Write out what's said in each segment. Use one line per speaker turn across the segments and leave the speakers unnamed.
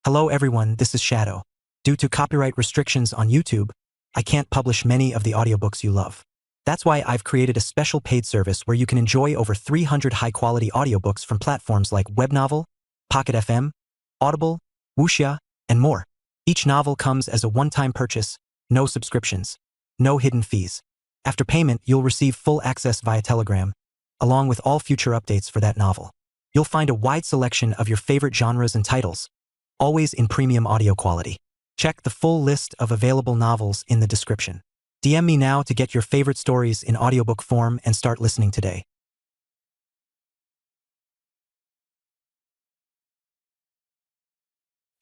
Hello everyone, this is Shadow. Due to copyright restrictions on YouTube, I can't publish many of the audiobooks you love. That's why I've created a special paid service where you can enjoy over 300 high-quality audiobooks from platforms like Webnovel, Pocket FM, Audible, Wuxia, and more. Each novel comes as a one-time purchase, no subscriptions, no hidden fees. After payment, you'll receive full access via Telegram, along with all future updates for that novel. You'll find a wide selection of your favorite genres and titles, always in premium audio quality. Check the full list of available novels in the description. DM me now to get your favorite stories in audiobook form and start listening today.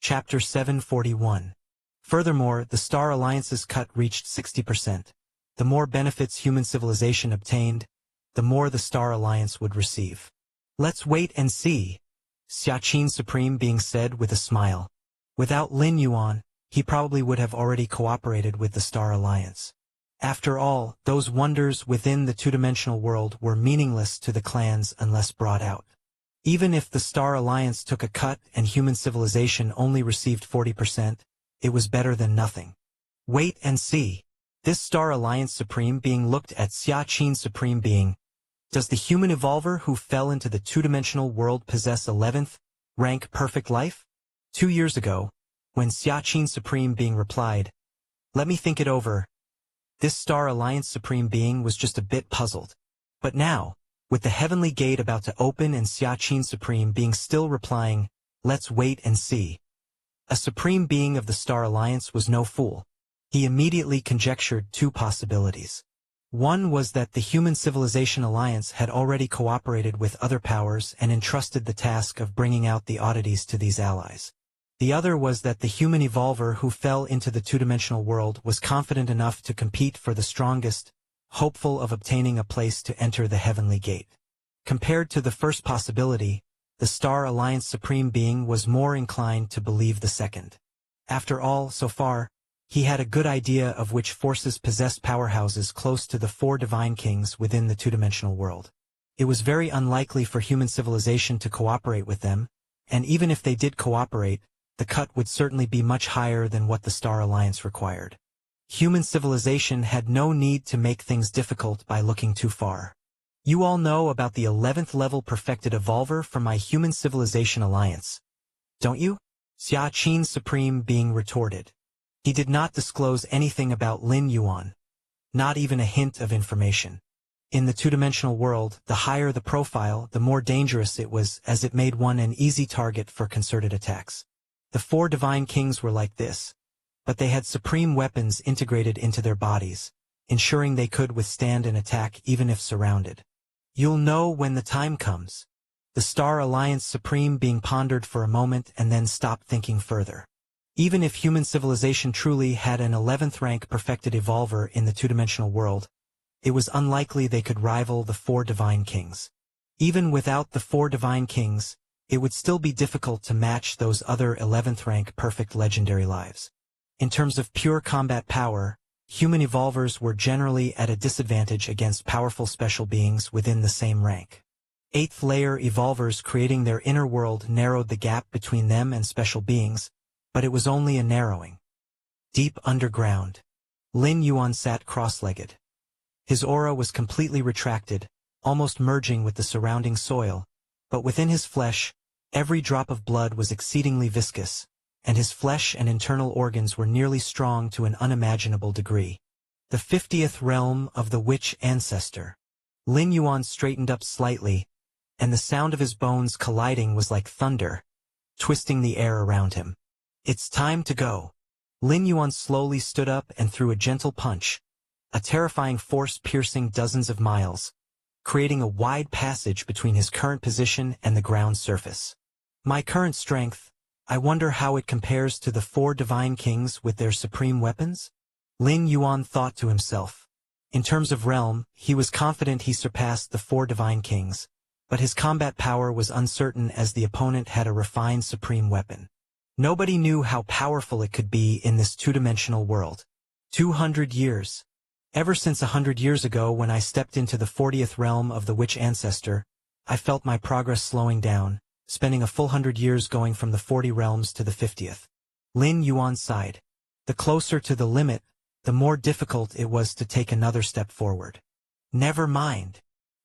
Chapter 741. Furthermore, the Star Alliance's cut reached 60%. The more benefits human civilization obtained, the more the Star Alliance would receive. Let's wait and see, Xiaqin Supreme being said with a smile. Without Lin Yuan, he probably would have already cooperated with the Star Alliance. After all, those wonders within the two-dimensional world were meaningless to the clans unless brought out. Even if the Star Alliance took a cut and human civilization only received 40%, it was better than nothing. Wait and see. This Star Alliance Supreme being looked at Xiaqin Supreme being, does the human evolver who fell into the two-dimensional world possess 11th rank perfect life? 2 years ago, when Xiaqin Supreme being replied, let me think it over, this Star Alliance Supreme being was just a bit puzzled. But now, with the heavenly gate about to open and Xiaqin Supreme being still replying, let's wait and see. A Supreme Being of the Star Alliance was no fool. He immediately conjectured two possibilities. One was that the Human Civilization Alliance had already cooperated with other powers and entrusted the task of bringing out the oddities to these allies. The other was that the human evolver who fell into the two-dimensional world was confident enough to compete for the strongest, hopeful of obtaining a place to enter the heavenly gate. Compared to the first possibility, the Star Alliance Supreme Being was more inclined to believe the second. After all, so far, he had a good idea of which forces possessed powerhouses close to the 4 divine kings within the two-dimensional world. It was very unlikely for human civilization to cooperate with them, and even if they did cooperate, the cut would certainly be much higher than what the Star Alliance required. Human civilization had no need to make things difficult by looking too far. You all know about the 11th level perfected evolver from my Human Civilization Alliance, don't you? Xiaqin Supreme being retorted. He did not disclose anything about Lin Yuan, not even a hint of information. In the two-dimensional world, the higher the profile, the more dangerous it was, as it made one an easy target for concerted attacks. The 4 divine kings were like this, but they had supreme weapons integrated into their bodies, ensuring they could withstand an attack even if surrounded. You'll know when the time comes. The Star Alliance Supreme being pondered for a moment and then stopped thinking further. Even if human civilization truly had an 11th rank perfected evolver in the two-dimensional world, it was unlikely they could rival the 4 divine kings. Even without the 4 divine kings, it would still be difficult to match those other 11th rank perfect legendary lives. In terms of pure combat power, human evolvers were generally at a disadvantage against powerful special beings within the same rank. 8th layer evolvers creating their inner world narrowed the gap between them and special beings, but it was only a narrowing. Deep underground, Lin Yuan sat cross-legged. His aura was completely retracted, almost merging with the surrounding soil, but within his flesh, every drop of blood was exceedingly viscous, and his flesh and internal organs were nearly strong to an unimaginable degree. The 50th realm of the witch ancestor. Lin Yuan straightened up slightly, and the sound of his bones colliding was like thunder, twisting the air around him. It's time to go. Lin Yuan slowly stood up and threw a gentle punch, a terrifying force piercing dozens of miles, creating a wide passage between his current position and the ground surface. My current strength, I wonder how it compares to the 4 divine kings with their supreme weapons? Lin Yuan thought to himself. In terms of realm, he was confident he surpassed the 4 divine kings, but his combat power was uncertain as the opponent had a refined supreme weapon. Nobody knew how powerful it could be in this two-dimensional world. 200 years. Ever since 100 years ago when I stepped into the 40th realm of the witch ancestor, I felt my progress slowing down, spending a full 100 years going from the 40 realms to the 50th. Lin Yuan sighed. The closer to the limit, the more difficult it was to take another step forward. Never mind.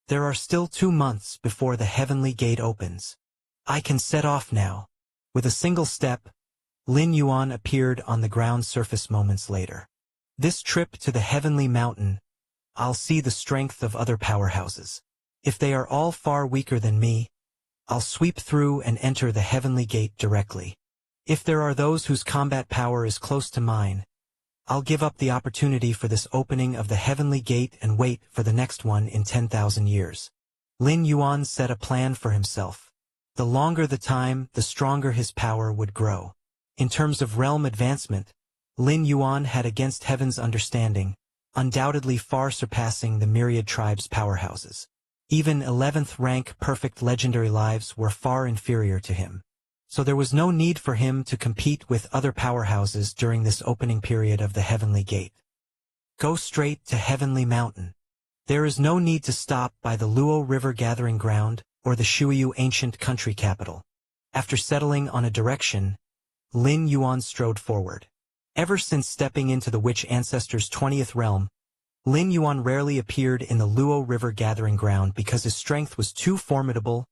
There are still 2 months before the heavenly gate opens. I can set off now. With a single step, Lin Yuan appeared on the ground surface moments later. This trip to the heavenly mountain, I'll see the strength of other powerhouses. If they are all far weaker than me, I'll sweep through and enter the heavenly gate directly. If there are those whose combat power is close to mine, I'll give up the opportunity for this opening of the heavenly gate and wait for the next one in 10,000 years. Lin Yuan set a plan for himself. The longer the time, the stronger his power would grow. In terms of realm advancement, Lin Yuan had against heaven's understanding, undoubtedly far surpassing the myriad tribes' powerhouses. Even 11th rank perfect legendary lives were far inferior to him. So there was no need for him to compete with other powerhouses during this opening period of the heavenly gate. Go straight to Heavenly Mountain. There is no need to stop by the Luo River Gathering Ground or the Shuiyu ancient country capital. After settling on a direction, Lin Yuan strode forward. Ever since stepping into the Witch Ancestor's 20th realm, Lin Yuan rarely appeared in the Luo River Gathering Ground because his strength was too formidable.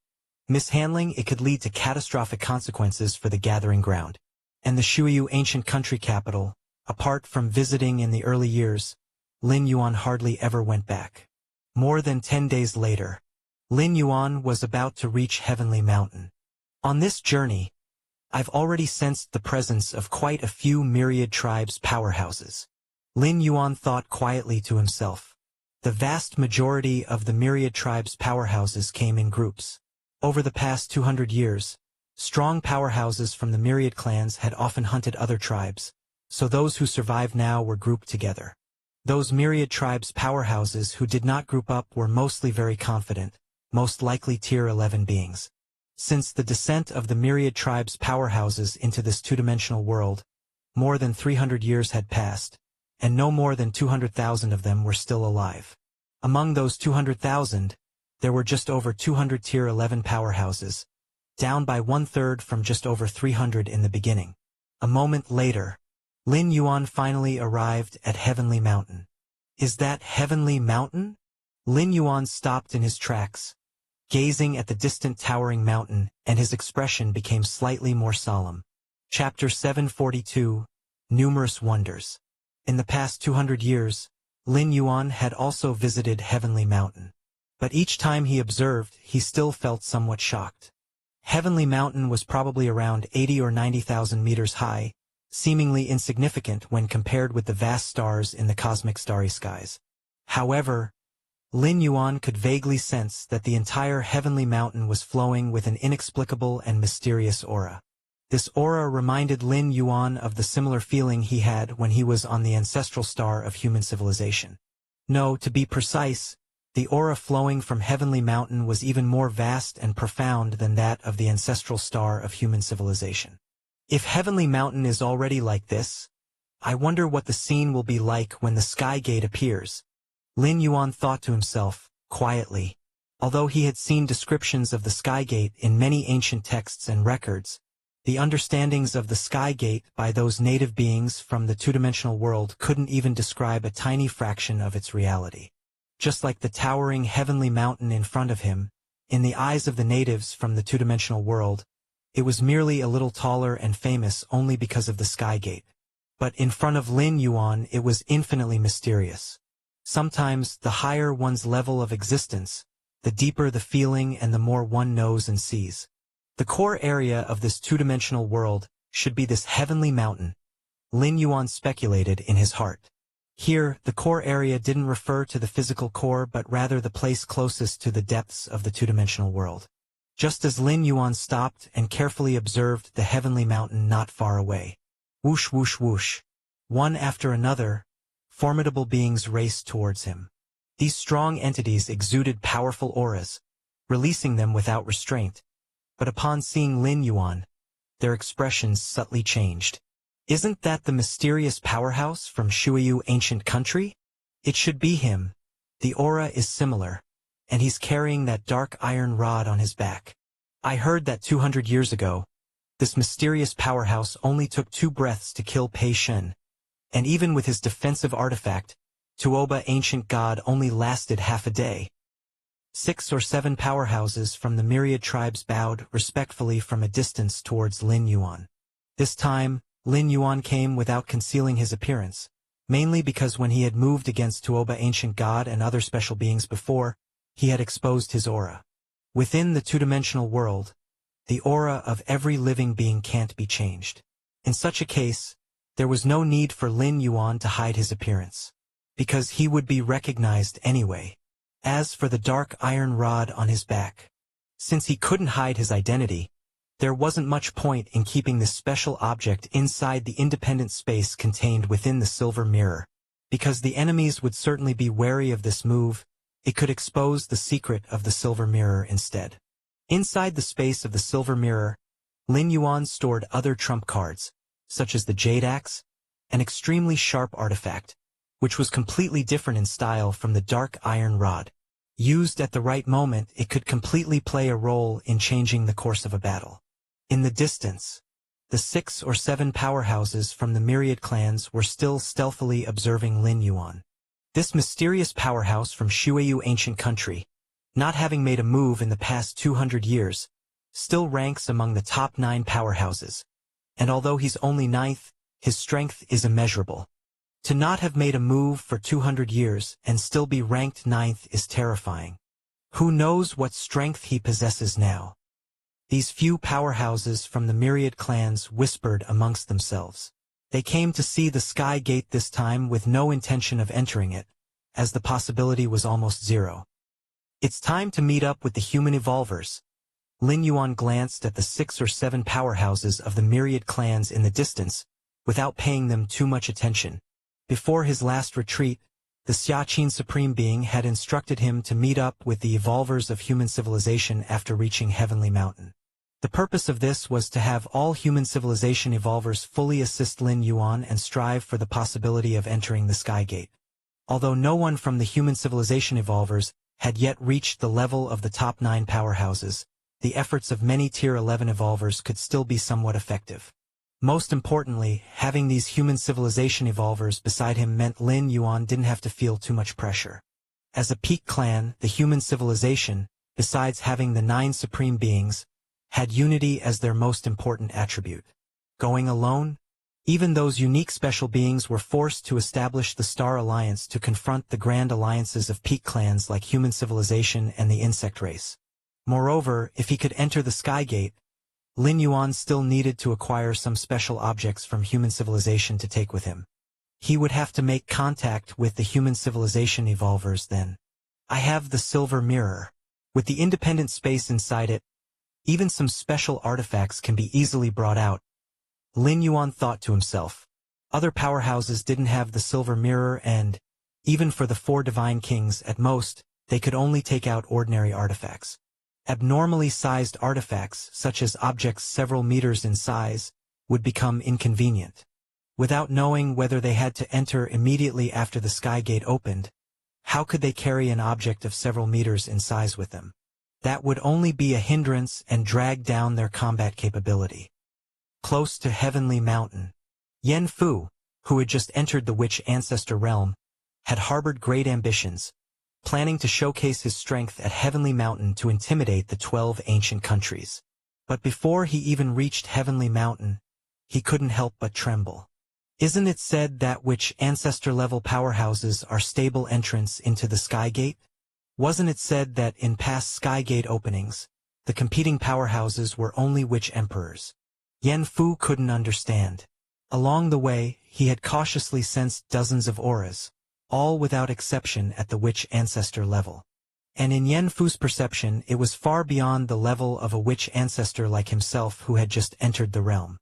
Mishandling it could lead to catastrophic consequences for the Gathering Ground. And the Shuiyu ancient country capital, apart from visiting in the early years, Lin Yuan hardly ever went back. More than 10 days later, Lin Yuan was about to reach Heavenly Mountain. On this journey, I've already sensed the presence of quite a few myriad tribes' powerhouses. Lin Yuan thought quietly to himself. The vast majority of the myriad tribes' powerhouses came in groups. Over the past 200 years, strong powerhouses from the myriad clans had often hunted other tribes, so those who survived now were grouped together. Those myriad tribes' powerhouses who did not group up were mostly very confident, most likely Tier 11 beings. Since the descent of the myriad tribes' powerhouses into this two-dimensional world, more than 300 years had passed, and no more than 200,000 of them were still alive. Among those 200,000, there were just over 200 Tier 11 powerhouses, down by 1/3 from just over 300 in the beginning. A moment later, Lin Yuan finally arrived at Heavenly Mountain. Is that Heavenly Mountain? Lin Yuan stopped in his tracks, gazing at the distant towering mountain, and his expression became slightly more solemn. Chapter 742, Numerous Wonders. In the past 200 years, Lin Yuan had also visited Heavenly Mountain. But each time he observed, he still felt somewhat shocked. Heavenly Mountain was probably around 80 or 90,000 meters high, seemingly insignificant when compared with the vast stars in the cosmic starry skies. However, Lin Yuan could vaguely sense that the entire Heavenly Mountain was flowing with an inexplicable and mysterious aura. This aura reminded Lin Yuan of the similar feeling he had when he was on the ancestral star of human civilization. No, to be precise, the aura flowing from Heavenly Mountain was even more vast and profound than that of the ancestral star of human civilization. If Heavenly Mountain is already like this, I wonder what the scene will be like when the Sky Gate appears. Lin Yuan thought to himself, quietly. Although he had seen descriptions of the Sky Gate in many ancient texts and records, the understandings of the Sky Gate by those native beings from the two-dimensional world couldn't even describe a tiny fraction of its reality. Just like the towering Heavenly Mountain in front of him, in the eyes of the natives from the two-dimensional world, it was merely a little taller and famous only because of the Sky Gate. But in front of Lin Yuan it was infinitely mysterious. Sometimes, the higher one's level of existence, the deeper the feeling and the more one knows and sees. The core area of this two-dimensional world should be this Heavenly Mountain, Lin Yuan speculated in his heart. Here, the core area didn't refer to the physical core but rather the place closest to the depths of the two-dimensional world. Just as Lin Yuan stopped and carefully observed the Heavenly Mountain not far away. Whoosh whoosh whoosh. One after another, formidable beings raced towards him. These strong entities exuded powerful auras, releasing them without restraint. But upon seeing Lin Yuan, their expressions subtly changed. Isn't that the mysterious powerhouse from Shuiyu ancient country? It should be him. The aura is similar, and he's carrying that dark iron rod on his back. I heard that 200 years ago, this mysterious powerhouse only took 2 breaths to kill Pei Shen, and even with his defensive artifact, Tuoba ancient god only lasted half a day. 6 or 7 powerhouses from the myriad tribes bowed respectfully from a distance towards Lin Yuan. This time, Lin Yuan came without concealing his appearance, mainly because when he had moved against Tuoba ancient god and other special beings before, he had exposed his aura. Within the two-dimensional world, the aura of every living being can't be changed. In such a case, there was no need for Lin Yuan to hide his appearance, because he would be recognized anyway. As for the dark iron rod on his back, since he couldn't hide his identity, there wasn't much point in keeping this special object inside the independent space contained within the silver mirror, because the enemies would certainly be wary of this move. It could expose the secret of the silver mirror instead. Inside the space of the silver mirror, Lin Yuan stored other trump cards, such as the Jade Axe, an extremely sharp artifact, which was completely different in style from the dark iron rod. Used at the right moment, it could completely play a role in changing the course of a battle. In the distance, the 6 or 7 powerhouses from the myriad clans were still stealthily observing Lin Yuan. This mysterious powerhouse from Shueyu ancient country, not having made a move in the past 200 years, still ranks among the top 9 powerhouses, and although he's only 9th, his strength is immeasurable. To not have made a move for 200 years and still be ranked 9th is terrifying. Who knows what strength he possesses now? These few powerhouses from the myriad clans whispered amongst themselves. They came to see the Sky Gate this time with no intention of entering it, as the possibility was almost zero. It's time to meet up with the human evolvers. Lin Yuan glanced at the 6 or 7 powerhouses of the myriad clans in the distance, without paying them too much attention. Before his last retreat, the Xiaqin Supreme Being had instructed him to meet up with the evolvers of human civilization after reaching Heavenly Mountain. The purpose of this was to have all human civilization evolvers fully assist Lin Yuan and strive for the possibility of entering the Sky Gate. Although no one from the human civilization evolvers had yet reached the level of the top 9 powerhouses, the efforts of many Tier 11 evolvers could still be somewhat effective. Most importantly, having these human civilization evolvers beside him meant Lin Yuan didn't have to feel too much pressure. As a peak clan, the human civilization, besides having the 9 supreme beings, had unity as their most important attribute. Going alone? Even those unique special beings were forced to establish the Star Alliance to confront the grand alliances of peak clans like human civilization and the insect race. Moreover, if he could enter the Sky Gate, Lin Yuan still needed to acquire some special objects from human civilization to take with him. He would have to make contact with the human civilization evolvers then. I have the silver mirror. With the independent space inside it, even some special artifacts can be easily brought out. Lin Yuan thought to himself. Other powerhouses didn't have the silver mirror and, even for the 4 divine kings at most, they could only take out ordinary artifacts. Abnormally sized artifacts, such as objects several meters in size, would become inconvenient. Without knowing whether they had to enter immediately after the Sky Gate opened, how could they carry an object of several meters in size with them? That would only be a hindrance and drag down their combat capability. Close to Heavenly Mountain, Yen Fu, who had just entered the Witch Ancestor realm, had harbored great ambitions, planning to showcase his strength at Heavenly Mountain to intimidate the 12 ancient countries. But before he even reached Heavenly Mountain, he couldn't help but tremble. Isn't it said that Witch Ancestor-level powerhouses are stable entrance into the Sky Gate? Wasn't it said that in past Sky Gate openings, the competing powerhouses were only Witch Emperors? Yen Fu couldn't understand. Along the way, he had cautiously sensed dozens of auras, all without exception at the Witch Ancestor level. And in Yen Fu's perception, it was far beyond the level of a Witch Ancestor like himself who had just entered the realm.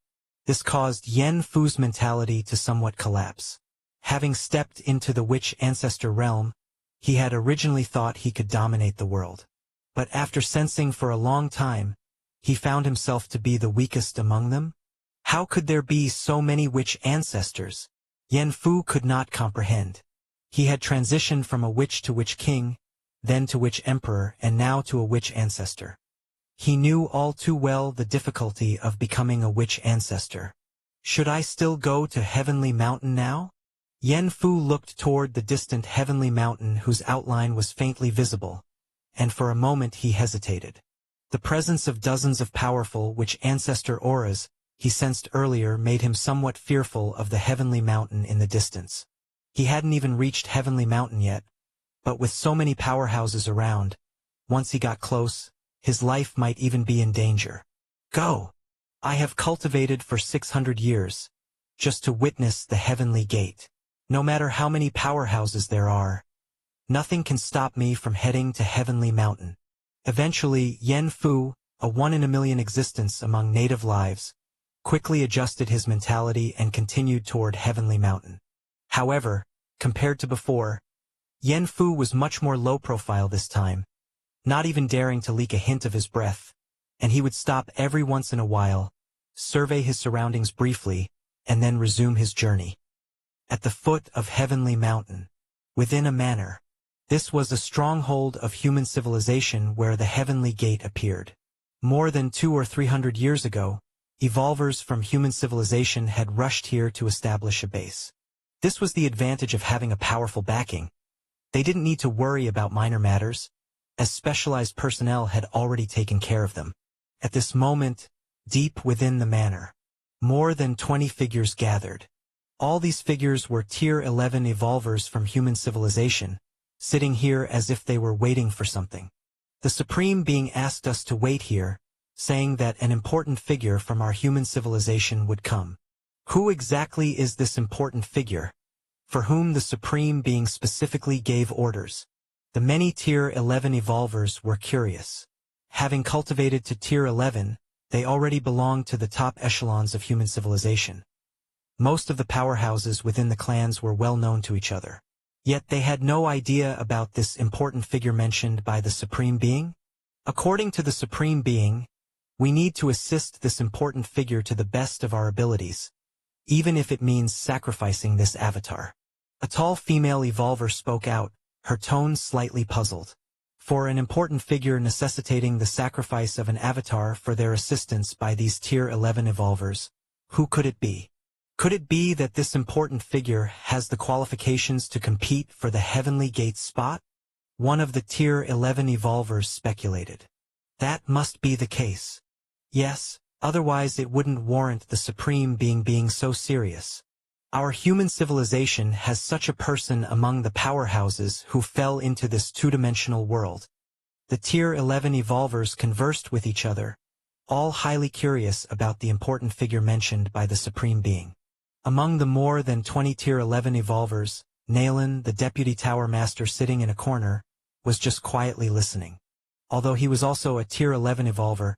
This caused Yen Fu's mentality to somewhat collapse. Having stepped into the Witch Ancestor realm, he had originally thought he could dominate the world. But after sensing for a long time, he found himself to be the weakest among them? How could there be so many Witch Ancestors? Yen Fu could not comprehend. He had transitioned from a witch to Witch King, then to Witch Emperor, and now to a Witch Ancestor. He knew all too well the difficulty of becoming a witch ancestor. Should I still go to Heavenly Mountain now? Yen Fu looked toward the distant Heavenly Mountain whose outline was faintly visible, and for a moment he hesitated. The presence of dozens of powerful witch ancestor auras he sensed earlier made him somewhat fearful of the Heavenly Mountain in the distance. He hadn't even reached Heavenly Mountain yet, but with so many powerhouses around, once he got close, his life might even be in danger. Go! I have cultivated for 600 years, just to witness the Heavenly Gate. No matter how many powerhouses there are, nothing can stop me from heading to Heavenly Mountain. Eventually, Yen Fu, a one-in-a-million existence among native lives, quickly adjusted his mentality and continued toward Heavenly Mountain. However, compared to before, Yen Fu was much more low-profile this time, not even daring to leak a hint of his breath, and he would stop every once in a while, survey his surroundings briefly, and then resume his journey. At the foot of Heavenly Mountain, within a manor, this was a stronghold of human civilization where the Heavenly Gate appeared. More than 200 or 300 years ago, evolvers from human civilization had rushed here to establish a base. This was the advantage of having a powerful backing. They didn't need to worry about minor matters, as specialized personnel had already taken care of them. At this moment, deep within the manor, more than 20 figures gathered. All these figures were Tier 11 evolvers from human civilization, sitting here as if they were waiting for something. The Supreme Being asked us to wait here, saying that an important figure from our human civilization would come. Who exactly is this important figure, for whom the Supreme Being specifically gave orders? The many Tier 11 evolvers were curious. Having cultivated to Tier 11, they already belonged to the top echelons of human civilization. Most of the powerhouses within the clans were well known to each other. Yet they had no idea about this important figure mentioned by the Supreme Being. According to the Supreme Being, we need to assist this important figure to the best of our abilities, even if it means sacrificing this avatar. A tall female evolver spoke out, her tone slightly puzzled. For an important figure necessitating the sacrifice of an avatar for their assistance by these Tier 11 evolvers, who could it be? Could it be that this important figure has the qualifications to compete for the Heavenly Gate spot? One of the Tier 11 evolvers speculated. That must be the case. Yes, otherwise it wouldn't warrant the Supreme Being being so serious. Our human civilization has such a person among the powerhouses who fell into this two-dimensional world. The Tier 11 evolvers conversed with each other, all highly curious about the important figure mentioned by the Supreme Being. Among the more than 20 Tier 11 evolvers, Naylan, the Deputy Tower Master sitting in a corner, was just quietly listening. Although he was also a Tier 11 evolver,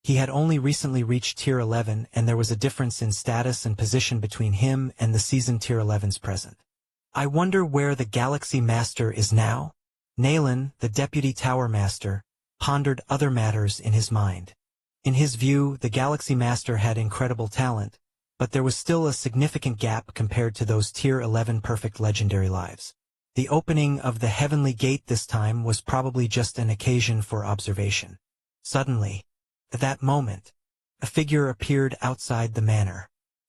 he had only recently reached Tier 11 and there was a difference in status and position between him and the seasoned Tier 11s present. I wonder where the Galaxy Master is now? Naylan, the Deputy Tower Master, pondered other matters in his mind. In his view, the Galaxy Master had incredible talent, but there was still a significant gap compared to those Tier 11 perfect legendary lives. The opening of the Heavenly Gate this time was probably just an occasion for observation. Suddenly, at that moment, a figure appeared outside the manor.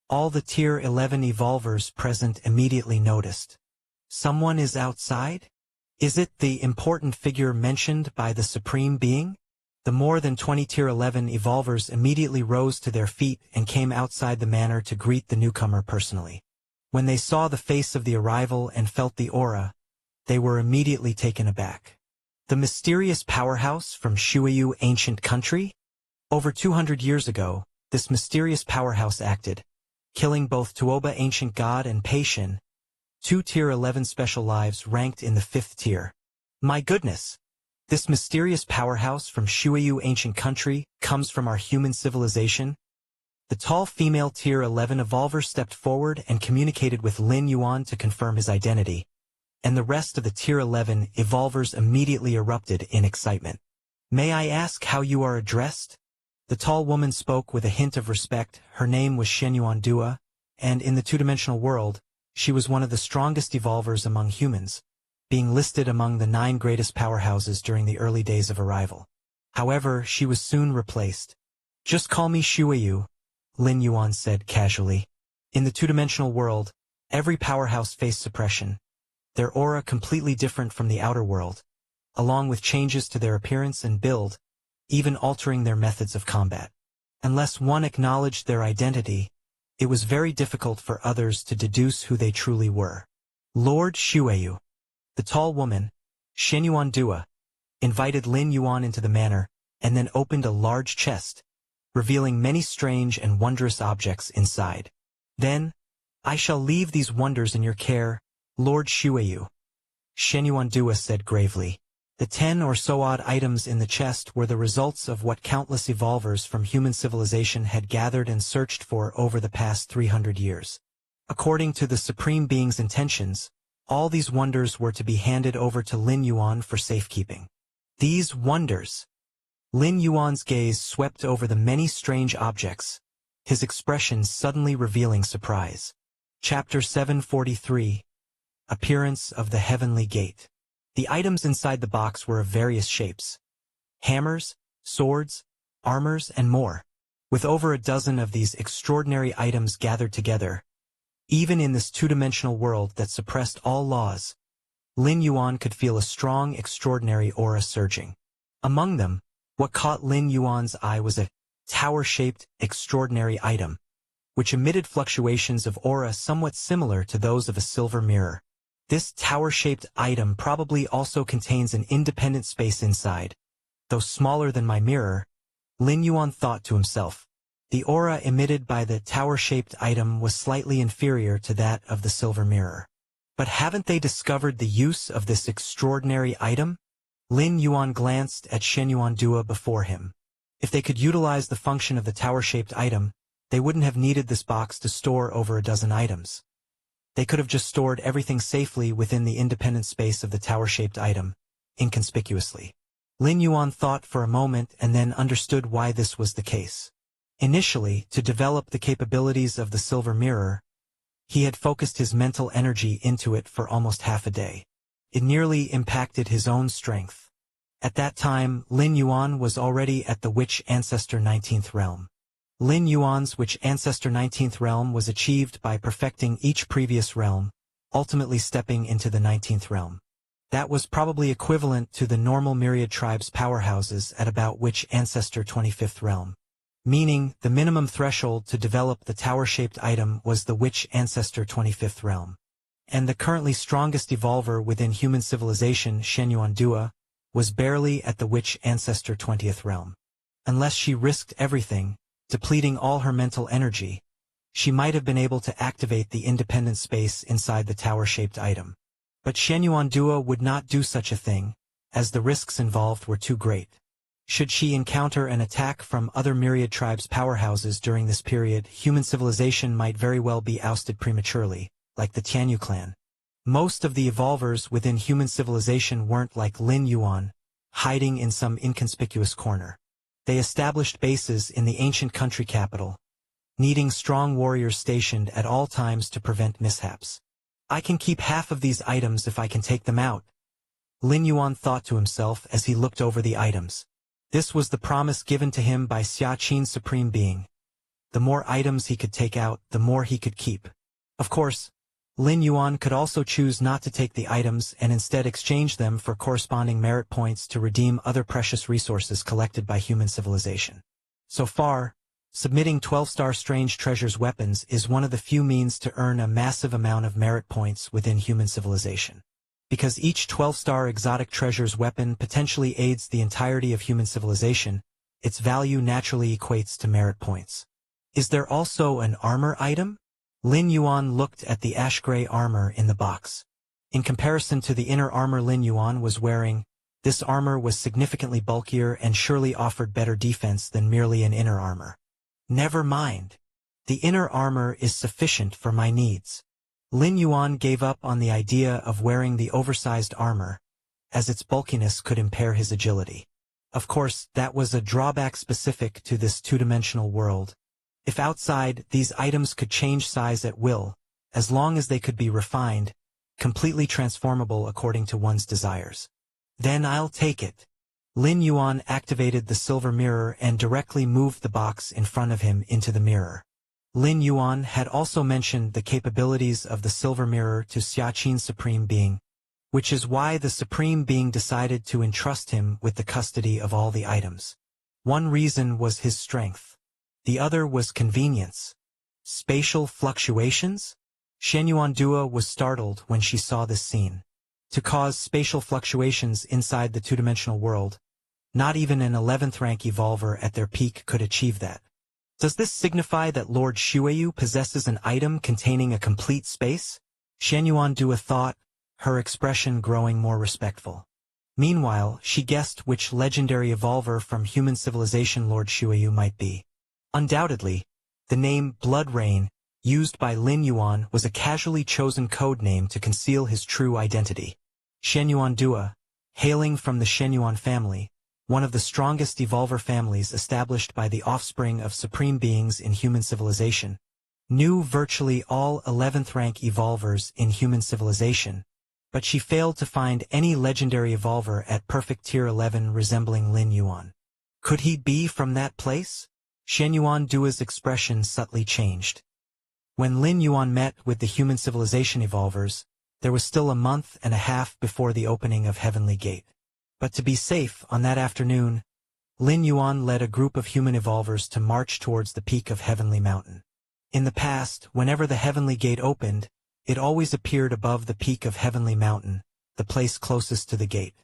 All the Tier 11 evolvers present immediately noticed. Someone is outside? Is it the important figure mentioned by the Supreme Being? The more than 20 Tier 11 evolvers immediately rose to their feet and came outside the manor to greet the newcomer personally. When they saw the face of the arrival and felt the aura, they were immediately taken aback. The mysterious powerhouse from Shuiyu ancient country? Over 200 years ago, this mysterious powerhouse acted, killing both Tuoba ancient god and Pei Shin, two Tier 11 special lives ranked in the 5th tier. My goodness! This mysterious powerhouse from Shuiyu ancient country comes from our human civilization? The tall female Tier 11 evolver stepped forward and communicated with Lin Yuan to confirm his identity, and the rest of the Tier 11 evolvers immediately erupted in excitement. May I ask how you are addressed? The tall woman spoke with a hint of respect. Her name was Shenyuan Dua, and in the two-dimensional world, she was one of the strongest evolvers among humans, being listed among the 9 greatest powerhouses during the early days of arrival. However, she was soon replaced. "Just call me Shueyu," Lin Yuan said casually. In the two-dimensional world, every powerhouse faced suppression, their aura completely different from the outer world, along with changes to their appearance and build, even altering their methods of combat. Unless one acknowledged their identity, it was very difficult for others to deduce who they truly were. Lord Shueyu, the tall woman, Shenyuan Dua, invited Lin Yuan into the manor, and then opened a large chest, revealing many strange and wondrous objects inside. "Then, I shall leave these wonders in your care, Lord Shueyu," Shenyuan Dua said gravely. The 10 or so odd items in the chest were the results of what countless evolvers from human civilization had gathered and searched for over the past 300 years. According to the Supreme Being's intentions, all these wonders were to be handed over to Lin Yuan for safekeeping. These wonders! Lin Yuan's gaze swept over the many strange objects, his expression suddenly revealing surprise. Chapter 743. Appearance of the Heavenly Gate. The items inside the box were of various shapes. Hammers, swords, armors, and more. With over a dozen of these extraordinary items gathered together, even in this two-dimensional world that suppressed all laws, Lin Yuan could feel a strong, extraordinary aura surging. Among them, what caught Lin Yuan's eye was a tower-shaped, extraordinary item, which emitted fluctuations of aura somewhat similar to those of a silver mirror. This tower-shaped item probably also contains an independent space inside. Though smaller than my mirror, Lin Yuan thought to himself. The aura emitted by the tower-shaped item was slightly inferior to that of the silver mirror. But haven't they discovered the use of this extraordinary item? Lin Yuan glanced at Shenyuan Dua before him. If they could utilize the function of the tower-shaped item, they wouldn't have needed this box to store over a dozen items. They could have just stored everything safely within the independent space of the tower-shaped item, inconspicuously. Lin Yuan thought for a moment and then understood why this was the case. Initially, to develop the capabilities of the silver mirror, he had focused his mental energy into it for almost half a day. It nearly impacted his own strength. At that time, Lin Yuan was already at the Witch Ancestor 19th realm. Lin Yuan's Witch Ancestor 19th realm was achieved by perfecting each previous realm, ultimately stepping into the 19th realm. That was probably equivalent to the normal myriad tribes powerhouses at about Witch Ancestor 25th realm. Meaning, the minimum threshold to develop the tower-shaped item was the Witch Ancestor 25th realm. And the currently strongest evolver within human civilization, Shenyuan Dua, was barely at the Witch Ancestor 20th realm. Unless she risked everything, depleting all her mental energy, she might have been able to activate the independent space inside the tower-shaped item. But Shenyuan Dua would not do such a thing, as the risks involved were too great. Should she encounter an attack from other myriad tribes' powerhouses during this period, human civilization might very well be ousted prematurely, like the Tianyu clan. Most of the evolvers within human civilization weren't like Lin Yuan, hiding in some inconspicuous corner. They established bases in the ancient country capital, needing strong warriors stationed at all times to prevent mishaps. I can keep half of these items if I can take them out, Lin Yuan thought to himself as he looked over the items. This was the promise given to him by Xia Qin's Supreme Being. The more items he could take out, the more he could keep. Of course, Lin Yuan could also choose not to take the items and instead exchange them for corresponding merit points to redeem other precious resources collected by human civilization. So far, submitting 12-star strange treasures weapons is one of the few means to earn a massive amount of merit points within human civilization. Because each 12-star exotic treasures weapon potentially aids the entirety of human civilization, its value naturally equates to merit points. Is there also an armor item? Lin Yuan looked at the ash-gray armor in the box. In comparison to the inner armor Lin Yuan was wearing, this armor was significantly bulkier and surely offered better defense than merely an inner armor. Never mind. The inner armor is sufficient for my needs. Lin Yuan gave up on the idea of wearing the oversized armor, as its bulkiness could impair his agility. Of course, that was a drawback specific to this two-dimensional world. If outside, these items could change size at will, as long as they could be refined, completely transformable according to one's desires. Then I'll take it. Lin Yuan activated the silver mirror and directly moved the box in front of him into the mirror. Lin Yuan had also mentioned the capabilities of the silver mirror to Xiaqin's Supreme Being, which is why the Supreme Being decided to entrust him with the custody of all the items. One reason was his strength. The other was convenience. Spatial fluctuations? Shen Yuandua was startled when she saw this scene. To cause spatial fluctuations inside the two-dimensional world, not even an 11th rank evolver at their peak could achieve that. Does this signify that Lord Shuiyu possesses an item containing a complete space? Shen Yuandua thought, her expression growing more respectful. Meanwhile, she guessed which legendary evolver from human civilization Lord Shuiyu might be. Undoubtedly, the name Blood Rain, used by Lin Yuan, was a casually chosen code name to conceal his true identity. Shen Yuandua, hailing from the Shen Yuan family, one of the strongest evolver families established by the offspring of supreme beings in human civilization, knew virtually all 11th rank evolvers in human civilization, but she failed to find any legendary evolver at perfect tier 11 resembling Lin Yuan. Could he be from that place? Shen Yuandua's expression subtly changed. When Lin Yuan met with the human civilization evolvers, there was still a month and a half before the opening of Heavenly Gate. But to be safe, on that afternoon, Lin Yuan led a group of human evolvers to march towards the peak of Heavenly Mountain. In the past, whenever the Heavenly Gate opened, it always appeared above the peak of Heavenly Mountain, the place closest to the gate.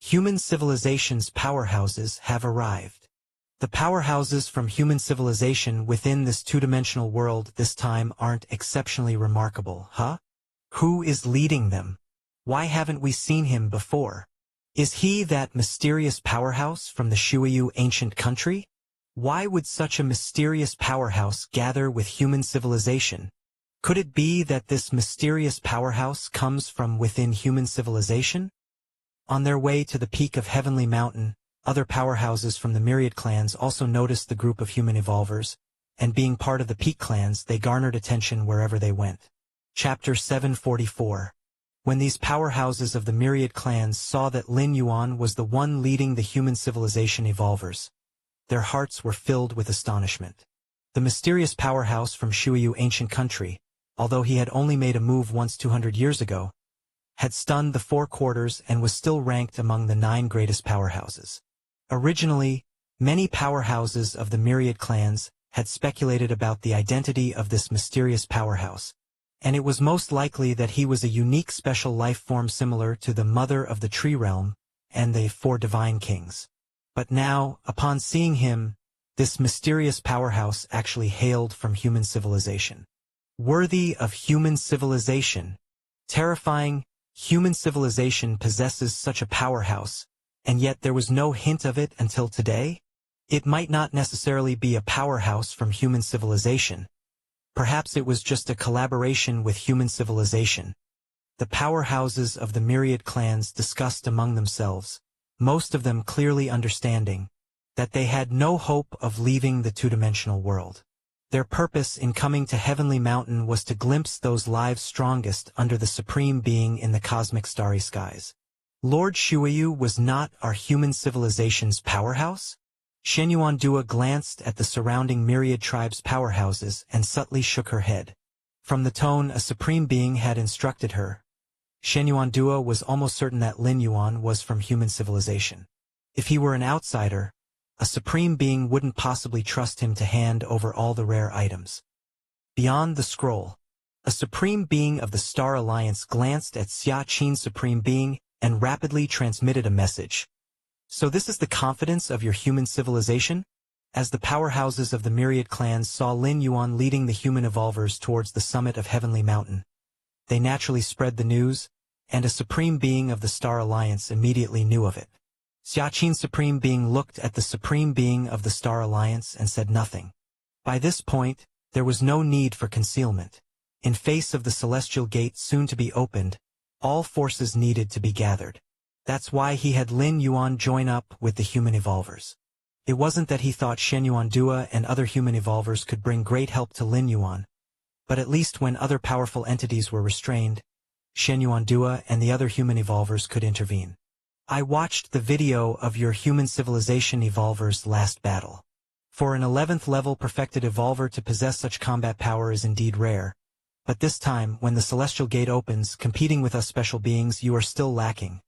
Human civilization's powerhouses have arrived. The powerhouses from human civilization within this two-dimensional world this time aren't exceptionally remarkable, huh? Who is leading them? Why haven't we seen him before? Is he that mysterious powerhouse from the Shuiyu ancient country? Why would such a mysterious powerhouse gather with human civilization? Could it be that this mysterious powerhouse comes from within human civilization? On their way to the peak of Heavenly Mountain, other powerhouses from the myriad clans also noticed the group of human evolvers, and being part of the peak clans, they garnered attention wherever they went. Chapter 744. When these powerhouses of the myriad clans saw that Lin Yuan was the one leading the human civilization evolvers, their hearts were filled with astonishment. The mysterious powerhouse from Shuiyu ancient country, although he had only made a move once 200 years ago, had stunned the four quarters and was still ranked among the 9 greatest powerhouses. Originally, many powerhouses of the myriad clans had speculated about the identity of this mysterious powerhouse, and it was most likely that he was a unique special life form similar to the Mother of the Tree Realm and the 4 Divine Kings. But now, upon seeing him, this mysterious powerhouse actually hailed from human civilization. Worthy of human civilization. Terrifying, human civilization possesses such a powerhouse, and yet there was no hint of it until today? It might not necessarily be a powerhouse from human civilization. Perhaps it was just a collaboration with human civilization. The powerhouses of the myriad clans discussed among themselves, most of them clearly understanding that they had no hope of leaving the two-dimensional world. Their purpose in coming to Heavenly Mountain was to glimpse those lives strongest under the Supreme Being in the cosmic starry skies. Lord Shuiyu was not our human civilization's powerhouse? Shen Yuandua glanced at the surrounding myriad tribes' powerhouses and subtly shook her head. From the tone a supreme being had instructed her, Shen Yuandua was almost certain that Lin Yuan was from human civilization. If he were an outsider, a supreme being wouldn't possibly trust him to hand over all the rare items. Beyond the scroll, a supreme being of the Star Alliance glanced at Xiaqin's supreme being and rapidly transmitted a message. So this is the confidence of your human civilization? As the powerhouses of the myriad clans saw Lin Yuan leading the human evolvers towards the summit of Heavenly Mountain, they naturally spread the news, and a supreme being of the Star Alliance immediately knew of it. Xiaqin's supreme being looked at the supreme being of the Star Alliance and said nothing. By this point, there was no need for concealment. In face of the celestial gate soon to be opened, all forces needed to be gathered. That's why he had Lin Yuan join up with the human evolvers. It wasn't that he thought Shen Yuandua and other human evolvers could bring great help to Lin Yuan, but at least when other powerful entities were restrained, Shen Yuandua and the other human evolvers could intervene. I watched the video of your human civilization evolver's last battle. For an 11th level perfected evolver to possess such combat power is indeed rare. But this time, when the celestial gate opens, competing with us special beings, you are still lacking,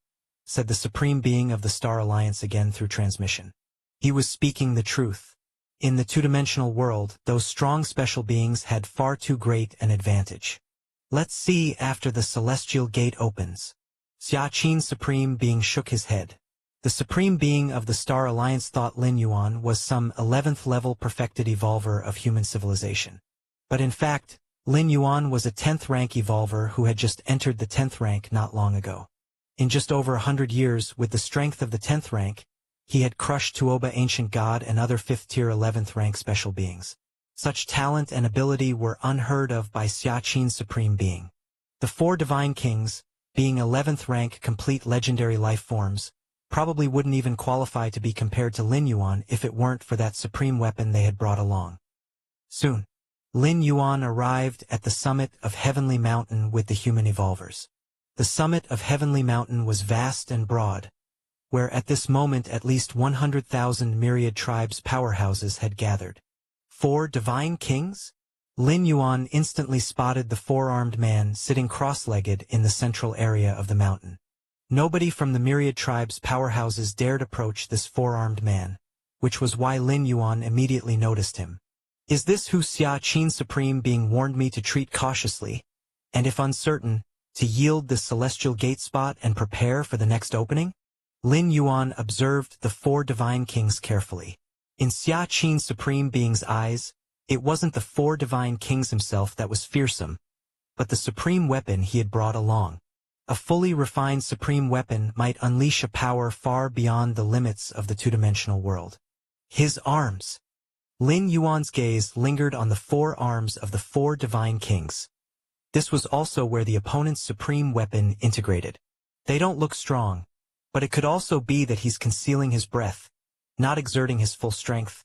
said the supreme being of the Star Alliance again through transmission. He was speaking the truth. In the two-dimensional world, those strong special beings had far too great an advantage. Let's see after the celestial gate opens. Xia Qin Supreme Being shook his head. The supreme being of the Star Alliance thought Lin Yuan was some 11th level perfected evolver of human civilization. But in fact, Lin Yuan was a 10th rank evolver who had just entered the 10th rank not long ago. In just over 100 years, with the strength of the 10th rank, he had crushed Tuoba Ancient God and other 5th tier 11th rank special beings. Such talent and ability were unheard of by Xia Qin Supreme Being. The 4 Divine Kings, being 11th rank complete legendary life forms, probably wouldn't even qualify to be compared to Lin Yuan if it weren't for that supreme weapon they had brought along. Soon, Lin Yuan arrived at the summit of Heavenly Mountain with the human evolvers. The summit of Heavenly Mountain was vast and broad, where at this moment at least 100,000 myriad tribes powerhouses had gathered. 4 Divine Kings? Lin Yuan instantly spotted the 4-armed man sitting cross-legged in the central area of the mountain. Nobody from the myriad tribes powerhouses dared approach this 4-armed man, which was why Lin Yuan immediately noticed him. Is this who Xia Qin Supreme Being warned me to treat cautiously, and if uncertain, to yield this celestial gate spot and prepare for the next opening? Lin Yuan observed the 4 Divine Kings carefully. In Xia Qin Supreme Being's eyes, it wasn't the 4 Divine Kings himself that was fearsome, but the supreme weapon he had brought along. A fully refined supreme weapon might unleash a power far beyond the limits of the two-dimensional world. His arms. Lin Yuan's gaze lingered on the 4 arms of the 4 Divine Kings. This was also where the opponent's supreme weapon integrated. They don't look strong, but it could also be that he's concealing his breath, not exerting his full strength.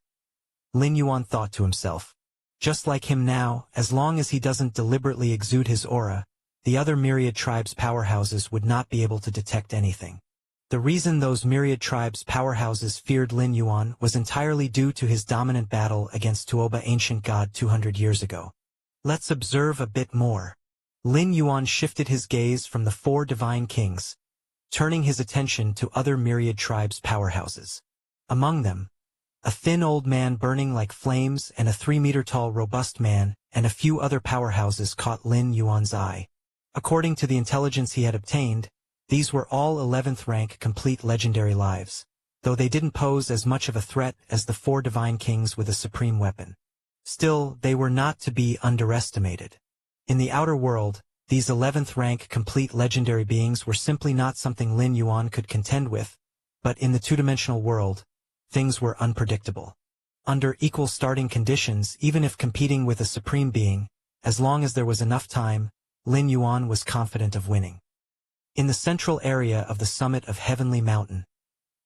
Lin Yuan thought to himself. Just like him now, as long as he doesn't deliberately exude his aura, the other myriad tribes powerhouses would not be able to detect anything. The reason those myriad tribes powerhouses feared Lin Yuan was entirely due to his dominant battle against Tuoba Ancient God 200 years ago. Let's observe a bit more. Lin Yuan shifted his gaze from the 4 Divine Kings, turning his attention to other myriad tribes powerhouses. Among them, a thin old man burning like flames and a 3-meter-tall robust man and a few other powerhouses caught Lin Yuan's eye. According to the intelligence he had obtained, these were all 11th rank complete legendary lives, though they didn't pose as much of a threat as the 4 Divine Kings with a supreme weapon. Still, they were not to be underestimated. In the outer world, these 11th rank complete legendary beings were simply not something Lin Yuan could contend with, but in the two-dimensional world, things were unpredictable. Under equal starting conditions, even if competing with a supreme being, as long as there was enough time, Lin Yuan was confident of winning. In the central area of the summit of Heavenly Mountain,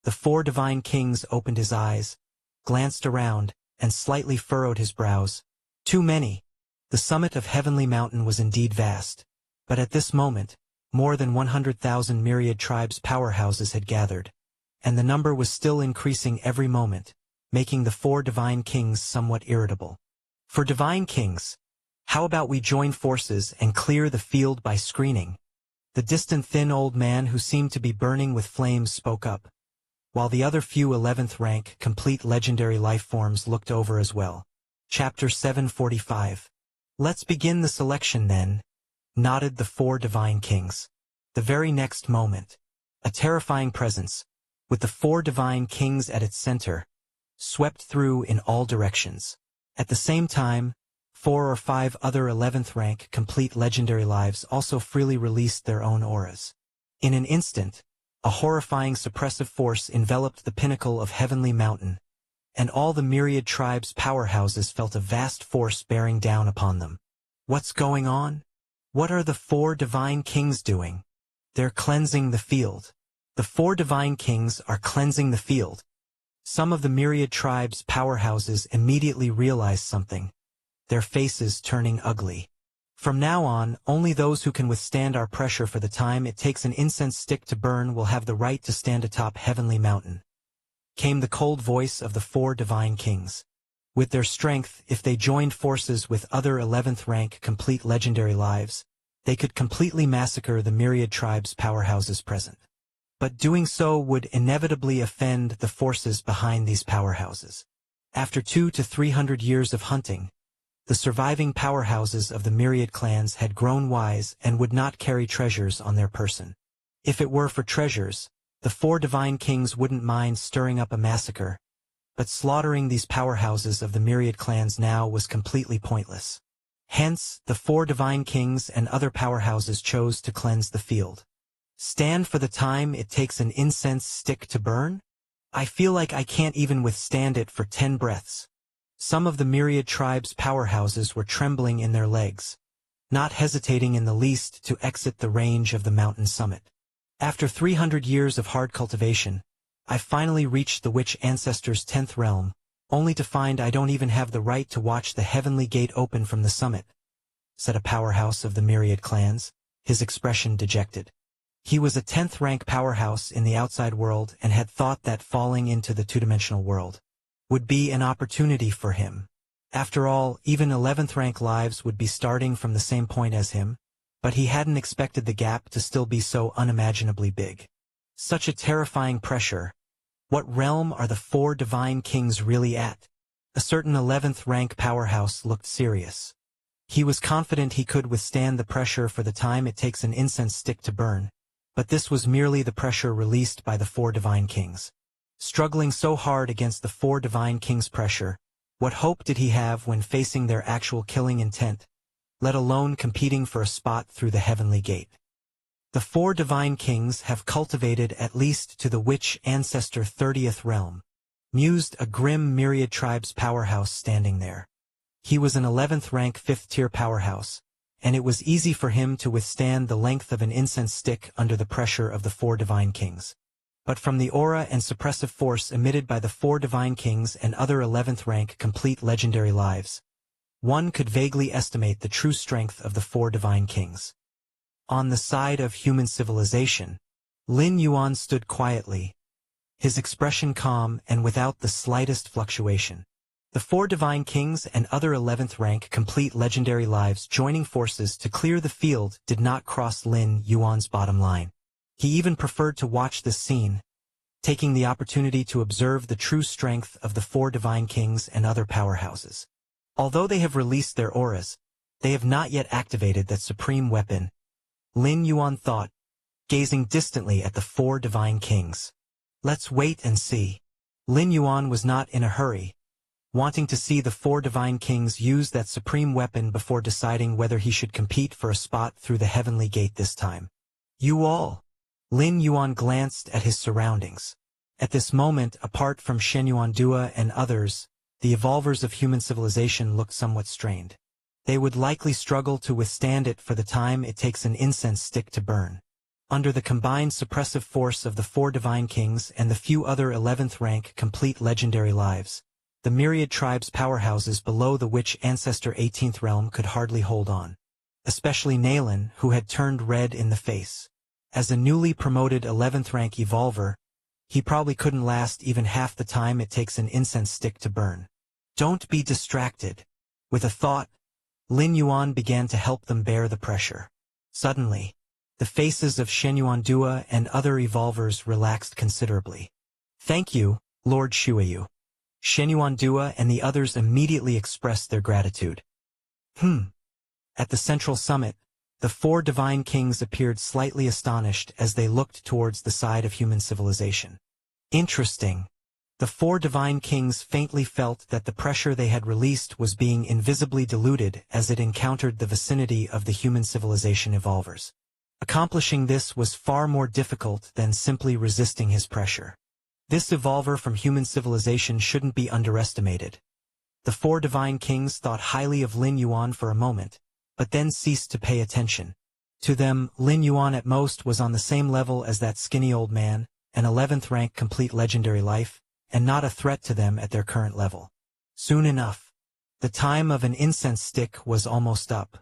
the 4 Divine Kings opened his eyes, glanced around, and slightly furrowed his brows. Too many. The summit of Heavenly Mountain was indeed vast, but at this moment, more than 100,000 myriad tribes powerhouses had gathered, and the number was still increasing every moment, making the 4 Divine Kings somewhat irritable. For Divine Kings, how about we join forces and clear the field by screening? The distant thin old man who seemed to be burning with flames spoke up, while the other few 11th rank complete legendary life forms looked over as well. Chapter 745. Let's begin the selection then, nodded the 4 Divine Kings. The very next moment, a terrifying presence, with the 4 Divine Kings at its center, swept through in all directions. At the same time, 4 or 5 other 11th rank complete legendary lives also freely released their own auras. In an instant, a horrifying suppressive force enveloped the pinnacle of Heavenly Mountain, and all the myriad tribes powerhouses felt a vast force bearing down upon them. What's going on? What are the 4 Divine Kings doing? They're cleansing the field. The 4 Divine Kings are cleansing the field. Some of the myriad tribes powerhouses immediately realized something, their faces turning ugly. From now on, only those who can withstand our pressure for the time it takes an incense stick to burn will have the right to stand atop Heavenly Mountain. Came the cold voice of the 4 divine kings. With their strength, if they joined forces with other 11th rank complete legendary lives, they could completely massacre the myriad tribes powerhouses present. But doing so would inevitably offend the forces behind these powerhouses. After 200 to 300 years of hunting, the surviving powerhouses of the myriad clans had grown wise and would not carry treasures on their person. If it were for treasures, the 4 divine kings wouldn't mind stirring up a massacre, but slaughtering these powerhouses of the myriad clans now was completely pointless. Hence, the 4 divine kings and other powerhouses chose to cleanse the field. Stand for the time it takes an incense stick to burn? I feel like I can't even withstand it for 10 breaths. Some of the myriad tribes' powerhouses were trembling in their legs, not hesitating in the least to exit the range of the mountain summit. After 300 years of hard cultivation, I finally reached the witch ancestor's 10th realm, only to find I don't even have the right to watch the heavenly gate open from the summit, said a powerhouse of the myriad clans, his expression dejected. He was a 10th rank powerhouse in the outside world and had thought that falling into the two-dimensional world would be an opportunity for him. After all, even 11th rank lives would be starting from the same point as him, but he hadn't expected the gap to still be so unimaginably big. Such a terrifying pressure. What realm are the 4 divine kings really at? A certain 11th rank powerhouse looked serious. He was confident he could withstand the pressure for the time it takes an incense stick to burn, but this was merely the pressure released by the 4 divine kings. Struggling so hard against the 4 divine kings' pressure, what hope did he have when facing their actual killing intent, let alone competing for a spot through the heavenly gate? The 4 divine kings have cultivated at least to the witch ancestor 30th realm, mused a grim myriad tribes powerhouse standing there. He was an 11th rank 5th tier powerhouse, and it was easy for him to withstand the length of an incense stick under the pressure of the 4 divine kings. But from the aura and suppressive force emitted by the 4 divine kings and other 11th rank complete legendary lives, one could vaguely estimate the true strength of the 4 divine kings. On the side of human civilization, Lin Yuan stood quietly, his expression calm and without the slightest fluctuation. The 4 divine kings and other 11th rank complete legendary lives joining forces to clear the field did not cross Lin Yuan's bottom line. He even preferred to watch this scene, taking the opportunity to observe the true strength of the 4 divine kings and other powerhouses. Although they have released their auras, they have not yet activated that supreme weapon, Lin Yuan thought, gazing distantly at the 4 divine kings. Let's wait and see. Lin Yuan was not in a hurry, wanting to see the 4 divine kings use that supreme weapon before deciding whether he should compete for a spot through the heavenly gate this time. You all. Lin Yuan glanced at his surroundings. At this moment, apart from Shen Yuandua and others, the evolvers of human civilization looked somewhat strained. They would likely struggle to withstand it for the time it takes an incense stick to burn. Under the combined suppressive force of the 4 divine kings and the few other 11th rank complete legendary lives, the myriad tribes powerhouses below the witch ancestor 18th realm could hardly hold on. Especially Nalen, who had turned red in the face. As a newly promoted 11th rank evolver, he probably couldn't last even half the time it takes an incense stick to burn. Don't be distracted. With a thought, Lin Yuan began to help them bear the pressure. Suddenly, the faces of Shen Yuandua and other evolvers relaxed considerably. Thank you, Lord Shuayu. Shen Yuandua and the others immediately expressed their gratitude. At the central summit, the 4 divine kings appeared slightly astonished as they looked towards the side of human civilization. Interesting. The 4 divine kings faintly felt that the pressure they had released was being invisibly diluted as it encountered the vicinity of the human civilization evolvers. Accomplishing this was far more difficult than simply resisting his pressure. This evolver from human civilization shouldn't be underestimated. The 4 divine kings thought highly of Lin Yuan for a moment, but then ceased to pay attention. To them, Lin Yuan at most was on the same level as that skinny old man, an 11th rank complete legendary life, and not a threat to them at their current level. Soon enough, the time of an incense stick was almost up.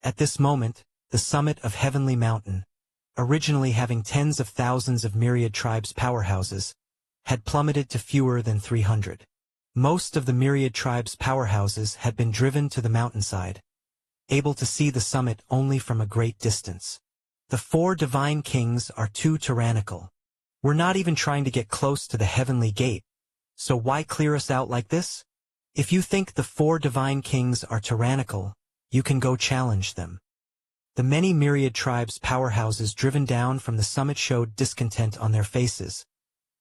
At this moment, the summit of Heavenly Mountain, originally having tens of thousands of myriad tribes powerhouses, had plummeted to fewer than 300. Most of the myriad tribes powerhouses had been driven to the mountainside, able to see the summit only from a great distance. The four divine kings are too tyrannical. We're not even trying to get close to the heavenly gate, so why clear us out like this? If you think the four divine kings are tyrannical, you can go challenge them. The many myriad tribes powerhouses driven down from the summit showed discontent on their faces,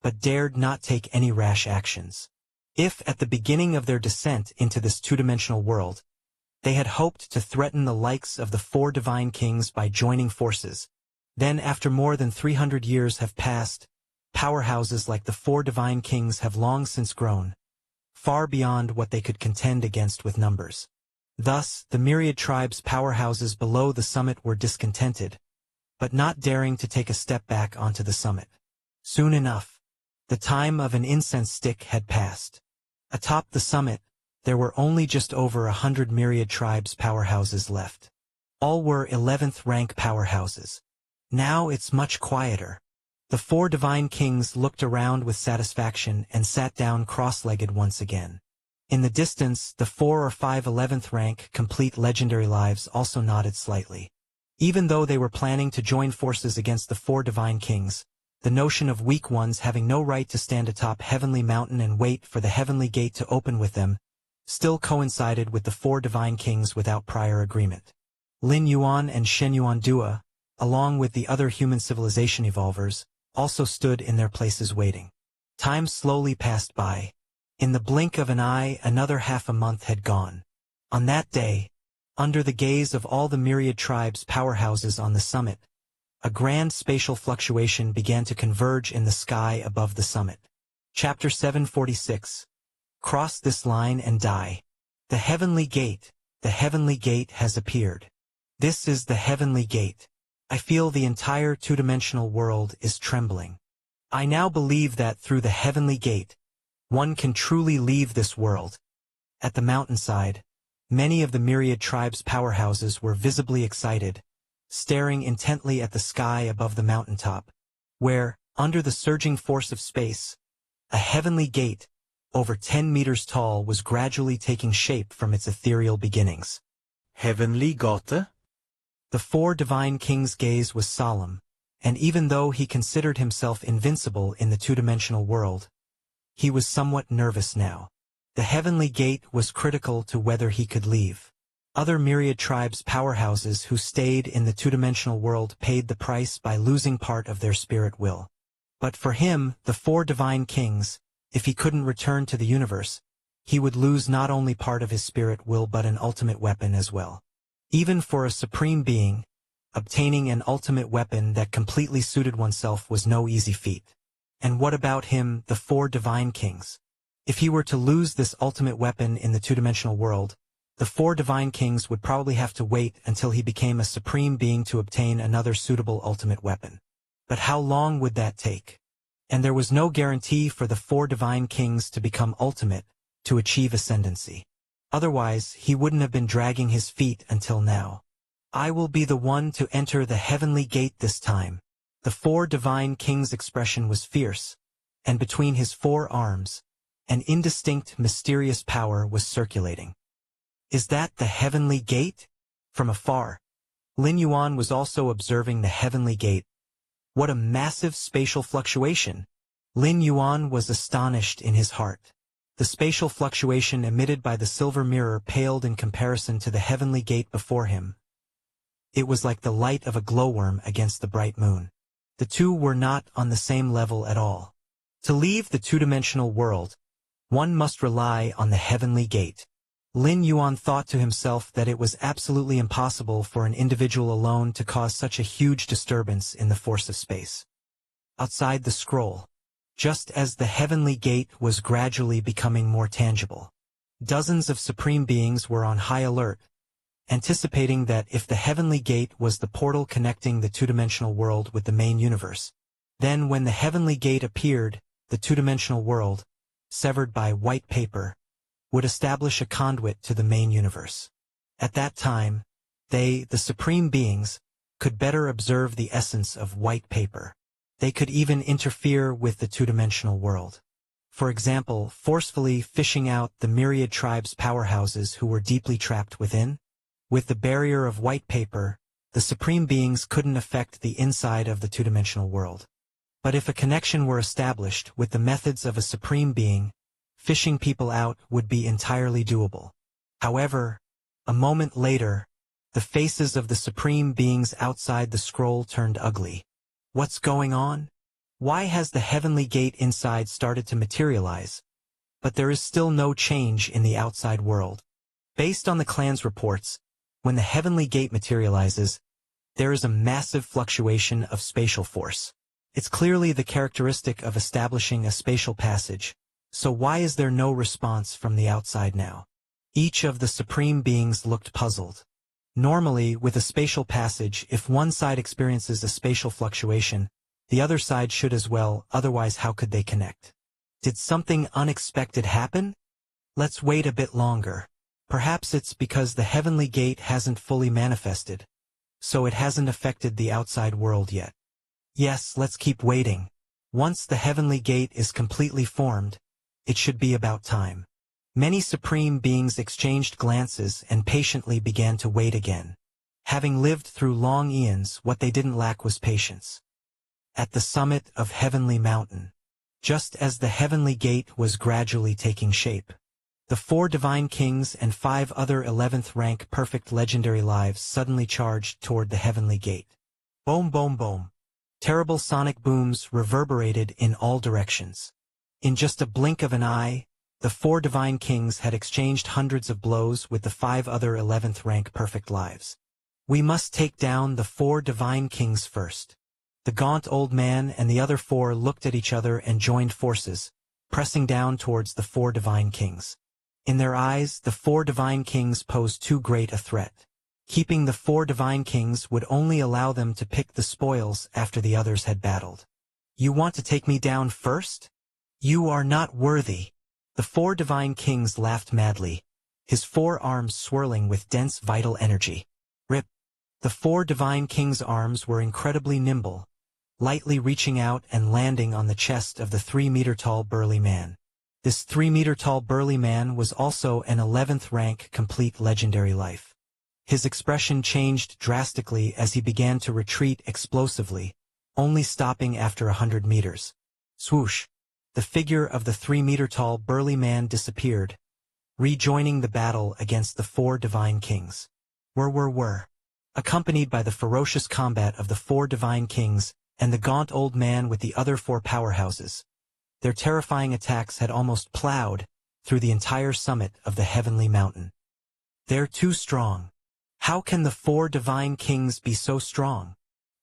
but dared not take any rash actions. If, at the beginning of their descent into this two-dimensional world, they had hoped to threaten the likes of the four divine kings by joining forces, then after more than 300 years have passed, powerhouses like the four divine kings have long since grown, far beyond what they could contend against with numbers. Thus, the myriad tribes powerhouses below the summit were discontented, but not daring to take a step back onto the summit. Soon enough, the time of an incense stick had passed. Atop the summit, there were only just over 100 myriad tribes powerhouses left. All were 11th rank powerhouses. Now it's much quieter. The four divine kings looked around with satisfaction and sat down cross-legged once again. In the distance, the 4 or 5 11th rank complete legendary lives also nodded slightly. Even though they were planning to join forces against the four divine kings, the notion of weak ones having no right to stand atop Heavenly Mountain and wait for the heavenly gate to open with them still coincided with the four divine kings without prior agreement. Lin Yuan and Shen Yuan Dua, along with the other human civilization evolvers, also stood in their places waiting. Time slowly passed by. In the blink of an eye, another half a month had gone. On that day, under the gaze of all the myriad tribes powerhouses on the summit, a grand spatial fluctuation began to converge in the sky above the summit. Chapter 746. Cross this line and die. The heavenly gate has appeared. This is the heavenly gate. I feel the entire two-dimensional world is trembling. I now believe that through the heavenly gate, one can truly leave this world. At the mountainside, many of the myriad tribes powerhouses were visibly excited, staring intently at the sky above the mountaintop, where, under the surging force of space, a heavenly gate, over 10 meters tall, was gradually taking shape from its ethereal beginnings.
Heavenly Gate?
The four divine kings' gaze was solemn, and even though he considered himself invincible in the two-dimensional world, he was somewhat nervous now. The heavenly gate was critical to whether he could leave. Other myriad tribes powerhouses who stayed in the two-dimensional world paid the price by losing part of their spirit will. But for him, the four divine kings, if he couldn't return to the universe, he would lose not only part of his spirit will but an ultimate weapon as well. Even for a supreme being, obtaining an ultimate weapon that completely suited oneself was no easy feat. And what about him, the four divine kings? If he were to lose this ultimate weapon in the two-dimensional world, the four divine kings would probably have to wait until he became a supreme being to obtain another suitable ultimate weapon. But how long would that take? And there was no guarantee for the four divine kings to become ultimate, to achieve ascendancy. Otherwise, he wouldn't have been dragging his feet until now. I will be the one to enter the heavenly gate this time. The four divine kings' expression was fierce, and between his four arms, an indistinct, mysterious power was circulating. Is that the heavenly gate? From afar, Lin Yuan was also observing the heavenly gate. What a massive spatial fluctuation! Lin Yuan was astonished in his heart. The spatial fluctuation emitted by the silver mirror paled in comparison to the heavenly gate before him. It was like the light of a glowworm against the bright moon. The two were not on the same level at all. To leave the two-dimensional world, one must rely on the heavenly gate. Lin Yuan thought to himself that it was absolutely impossible for an individual alone to cause such a huge disturbance in the force of space. Outside the scroll, just as the heavenly gate was gradually becoming more tangible, dozens of supreme beings were on high alert, anticipating that if the heavenly gate was the portal connecting the two-dimensional world with the main universe, then when the heavenly gate appeared, the two-dimensional world, severed by white paper, would establish a conduit to the main universe. At that time, They, the supreme beings, could better observe the essence of white paper. They could even interfere with the two-dimensional world. For example, forcefully fishing out the myriad tribes' powerhouses who were deeply trapped within. With the barrier of white paper, the supreme beings couldn't affect the inside of the two-dimensional world. But if a connection were established with the methods of a supreme being, fishing people out would be entirely doable. However, a moment later, the faces of the supreme beings outside the scroll turned ugly. What's going on? Why has the heavenly gate inside started to materialize, but there is still no change in the outside world? Based on the clan's reports, when the heavenly gate materializes, there is a massive fluctuation of spatial force. It's clearly the characteristic of establishing a spatial passage, so why is there no response from the outside now? Each of the supreme beings looked puzzled. Normally, with a spatial passage, if one side experiences a spatial fluctuation, the other side should as well, otherwise how could they connect? Did something unexpected happen? Let's wait a bit longer. Perhaps it's because the heavenly gate hasn't fully manifested, so it hasn't affected the outside world yet. Yes, let's keep waiting. Once the heavenly gate is completely formed, it should be about time. Many supreme beings exchanged glances and patiently began to wait again. Having lived through long eons, what they didn't lack was patience. At the summit of Heavenly Mountain, just as the heavenly gate was gradually taking shape, the 4 divine kings and 5 other 11th rank perfect legendary lives suddenly charged toward the heavenly gate. Boom, boom, boom. Terrible sonic booms reverberated in all directions. In just a blink of an eye, the 4 divine kings had exchanged hundreds of blows with the 5 other 11th rank perfect lives. We must take down the 4 divine kings first. The gaunt old man and the other 4 looked at each other and joined forces, pressing down towards the 4 divine kings. In their eyes, the 4 divine kings posed too great a threat. Keeping the 4 divine kings would only allow them to pick the spoils after the others had battled. You want to take me down first? You are not worthy. The 4 divine kings laughed madly, his 4 arms swirling with dense vital energy. Rip. The 4 divine kings' arms were incredibly nimble, lightly reaching out and landing on the chest of the 3-meter-tall burly man. This 3-meter-tall burly man was also an 11th rank complete legendary life. His expression changed drastically as he began to retreat explosively, only stopping after 100 meters. Swoosh! The figure of the 3-meter-tall burly man disappeared, rejoining the battle against the 4 divine kings. Whir. Accompanied by the ferocious combat of the 4 divine kings and the gaunt old man with the other 4 powerhouses, their terrifying attacks had almost plowed through the entire summit of the heavenly mountain. They're too strong. How can the 4 divine kings be so strong?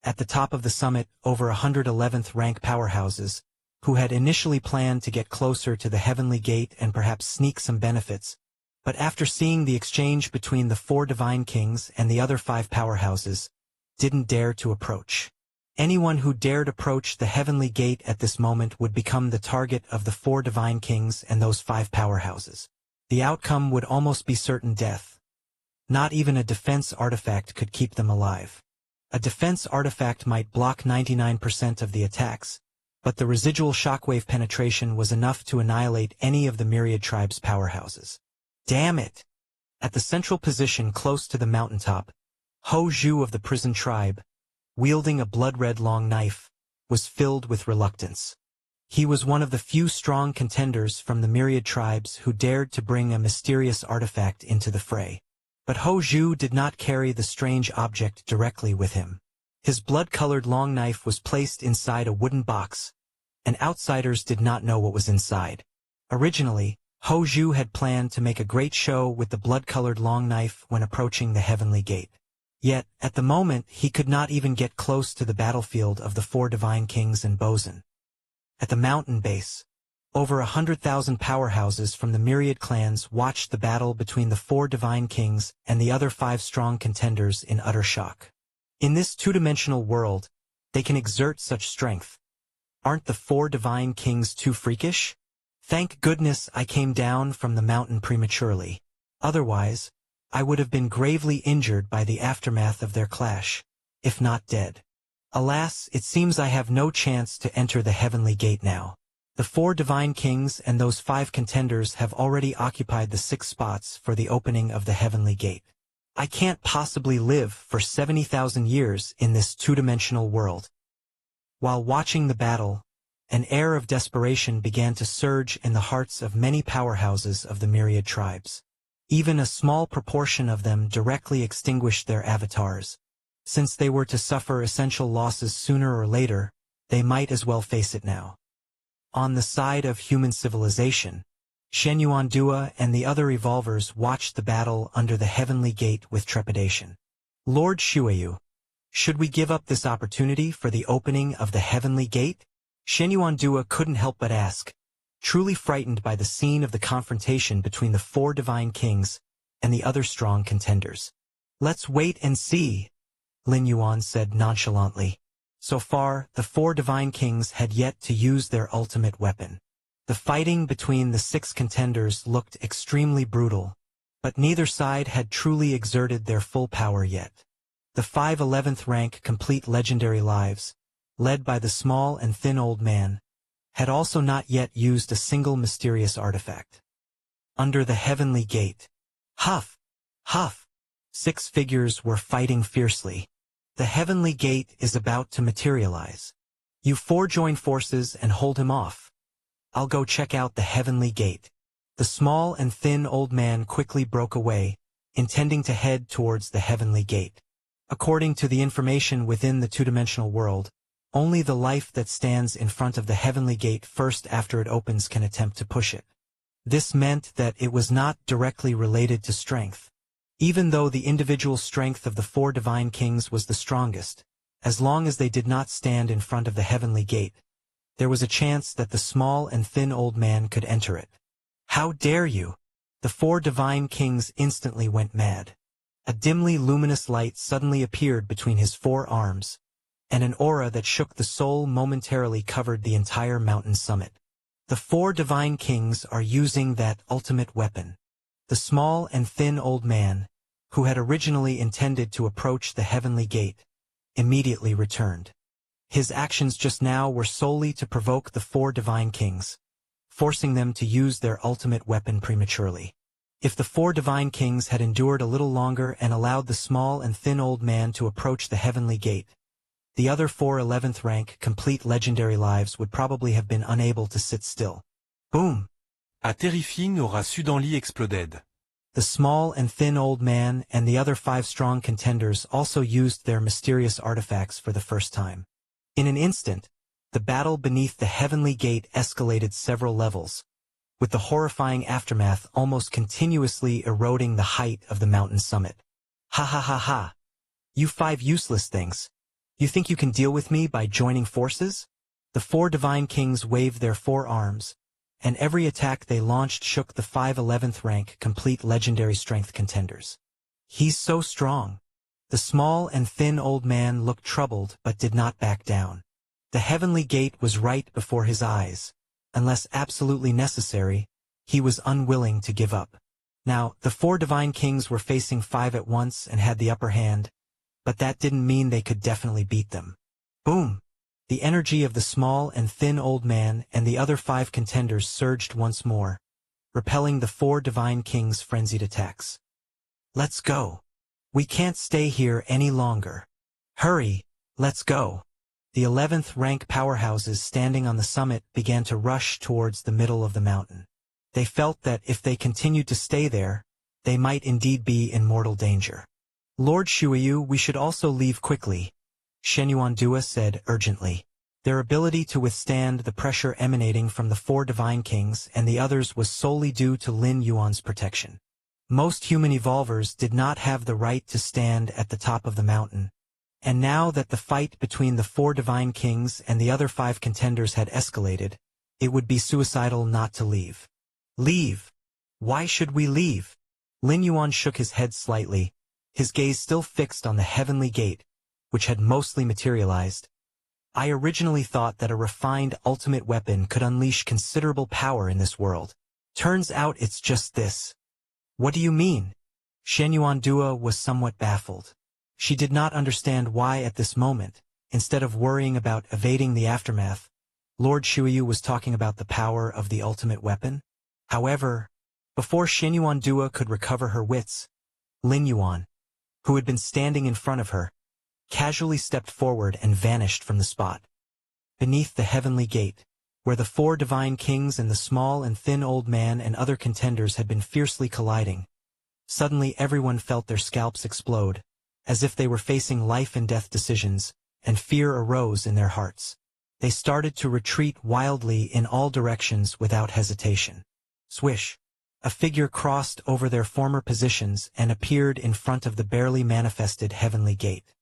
At the top of the summit, over 111th rank powerhouses, who had initially planned to get closer to the heavenly gate and perhaps sneak some benefits, but after seeing the exchange between the 4 divine kings and the other 5 powerhouses, didn't dare to approach. Anyone who dared approach the heavenly gate at this moment would become the target of the 4 divine kings and those 5 powerhouses. The outcome would almost be certain death. Not even a defense artifact could keep them alive. A defense artifact might block 99% of the attacks, but the residual shockwave penetration was enough to annihilate any of the myriad tribes' powerhouses. Damn it! At the central position close to the mountaintop, Ho Zhu of the prison tribe, wielding a blood-red long knife, was filled with reluctance. He was one of the few strong contenders from the myriad tribes who dared to bring a mysterious artifact into the fray. But Ho Zhu did not carry the strange object directly with him. His blood-colored long knife was placed inside a wooden box, and outsiders did not know what was inside. Originally, Ho Zhu had planned to make a great show with the blood-colored long knife when approaching the heavenly gate. Yet, at the moment, he could not even get close to the battlefield of the 4 divine kings and Bosun. At the mountain base, over 100,000 powerhouses from the myriad clans watched the battle between the 4 divine kings and the other 5 strong contenders in utter shock. In this two-dimensional world, they can exert such strength. Aren't the 4 divine kings too freakish? Thank goodness I came down from the mountain prematurely. Otherwise, I would have been gravely injured by the aftermath of their clash, if not dead. Alas, it seems I have no chance to enter the heavenly gate now. The 4 divine kings and those 5 contenders have already occupied the 6 spots for the opening of the heavenly gate. I can't possibly live for 70,000 years in this two-dimensional world. While watching the battle, an air of desperation began to surge in the hearts of many powerhouses of the myriad tribes. Even a small proportion of them directly extinguished their avatars. Since they were to suffer essential losses sooner or later, they might as well face it now. On the side of human civilization, Shen Yuandua and the other evolvers watched the battle under the heavenly gate with trepidation. Lord Shueyu, should we give up this opportunity for the opening of the heavenly gate? Shen Yuandua couldn't help but ask, truly frightened by the scene of the confrontation between the 4 divine kings and the other strong contenders. Let's wait and see, Lin Yuan said nonchalantly. So far, the 4 divine kings had yet to use their ultimate weapon. The fighting between the 6 contenders looked extremely brutal, but neither side had truly exerted their full power yet. The 5 11th rank complete legendary lives, led by the small and thin old man, had also not yet used a single mysterious artifact. Under the heavenly gate, huff, huff, 6 figures were fighting fiercely. The heavenly gate is about to materialize. You 4 join forces and hold him off. I'll go check out the heavenly gate. The small and thin old man quickly broke away, intending to head towards the heavenly gate. According to the information within the two-dimensional world, only the life that stands in front of the heavenly gate first after it opens can attempt to push it. This meant that it was not directly related to strength. Even though the individual strength of the 4 divine kings was the strongest, as long as they did not stand in front of the heavenly gate, there was a chance that the small and thin old man could enter it. How dare you! The 4 divine kings instantly went mad. A dimly luminous light suddenly appeared between his 4 arms, and an aura that shook the soul momentarily covered the entire mountain summit. The 4 divine kings are using that ultimate weapon. The small and thin old man, who had originally intended to approach the heavenly gate, immediately returned. His actions just now were solely to provoke the 4 divine kings, forcing them to use their ultimate weapon prematurely. If the 4 divine kings had endured a little longer and allowed the small and thin old man to approach the heavenly gate, the other 4 11th rank complete legendary lives would probably have been unable to sit still. Boom!
A terrifying aura suddenly exploded.
The small and thin old man and the other 5 strong contenders also used their mysterious artifacts for the first time. In an instant, the battle beneath the heavenly gate escalated several levels, with the horrifying aftermath almost continuously eroding the height of the mountain summit. Ha ha ha ha! You 5 useless things! You think you can deal with me by joining forces? The 4 divine kings waved their 4 arms, and every attack they launched shook the 5 11th rank complete legendary strength contenders. He's so strong. The small and thin old man looked troubled but did not back down. The heavenly gate was right before his eyes. Unless absolutely necessary, he was unwilling to give up. Now, the 4 divine kings were facing 5 at once and had the upper hand, but that didn't mean they could definitely beat them. Boom! The energy of the small and thin old man and the other 5 contenders surged once more, repelling the 4 divine kings' frenzied attacks. Let's go. We can't stay here any longer. Hurry, let's go. The 11th rank powerhouses standing on the summit began to rush towards the middle of the mountain. They felt that if they continued to stay there, they might indeed be in mortal danger. Lord Shueyu, we should also leave quickly, Shen Yuandua said urgently. Their ability to withstand the pressure emanating from the 4 divine kings and the others was solely due to Lin Yuan's protection. Most human evolvers did not have the right to stand at the top of the mountain, and now that the fight between the 4 divine kings and the other 5 contenders had escalated, it would be suicidal not to leave. Leave? Why should we leave? Lin Yuan shook his head slightly, his gaze still fixed on the heavenly gate, which had mostly materialized. I originally thought that a refined ultimate weapon could unleash considerable power in this world. Turns out it's just this. What do you mean? Shenyuan Dua was somewhat baffled. She did not understand why at this moment, instead of worrying about evading the aftermath, Lord Shuyu was talking about the power of the ultimate weapon. However, before Shenyuan Dua could recover her wits, Lin Yuan, who had been standing in front of her, casually stepped forward and vanished from the spot. Beneath the heavenly gate, where the 4 divine kings and the small and thin old man and other contenders had been fiercely colliding, suddenly everyone felt their scalps explode, as if they were facing life and death decisions, and fear arose in their hearts. They started to retreat wildly in all directions without hesitation. Swish! A figure crossed over their former positions and appeared in front of the barely manifested heavenly gate.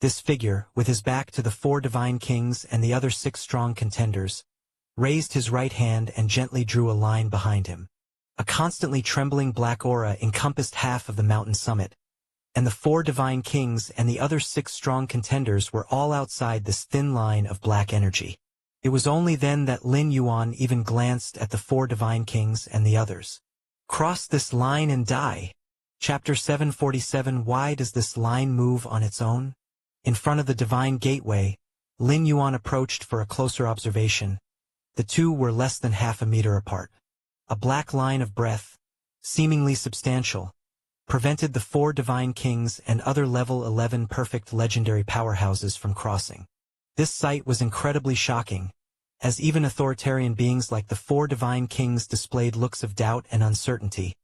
This figure, with his back to the 4 divine kings and the other 6 strong contenders, raised his right hand and gently drew a line behind him. A constantly trembling black aura encompassed half of the mountain summit, and the 4 divine kings and the other 6 strong contenders were all outside this thin line of black energy. It was only then that Lin Yuan even glanced at the 4 divine kings and the others. Cross this line and die. Chapter 747. Why does this line move on its own? In front of the divine gateway, Lin Yuan approached for a closer observation. The two were less than half a meter apart. A black line of breath, seemingly substantial, prevented the 4 divine kings and other level 11 perfect legendary powerhouses from crossing. This sight was incredibly shocking, as even authoritarian beings like the 4 divine kings displayed looks of doubt and uncertainty,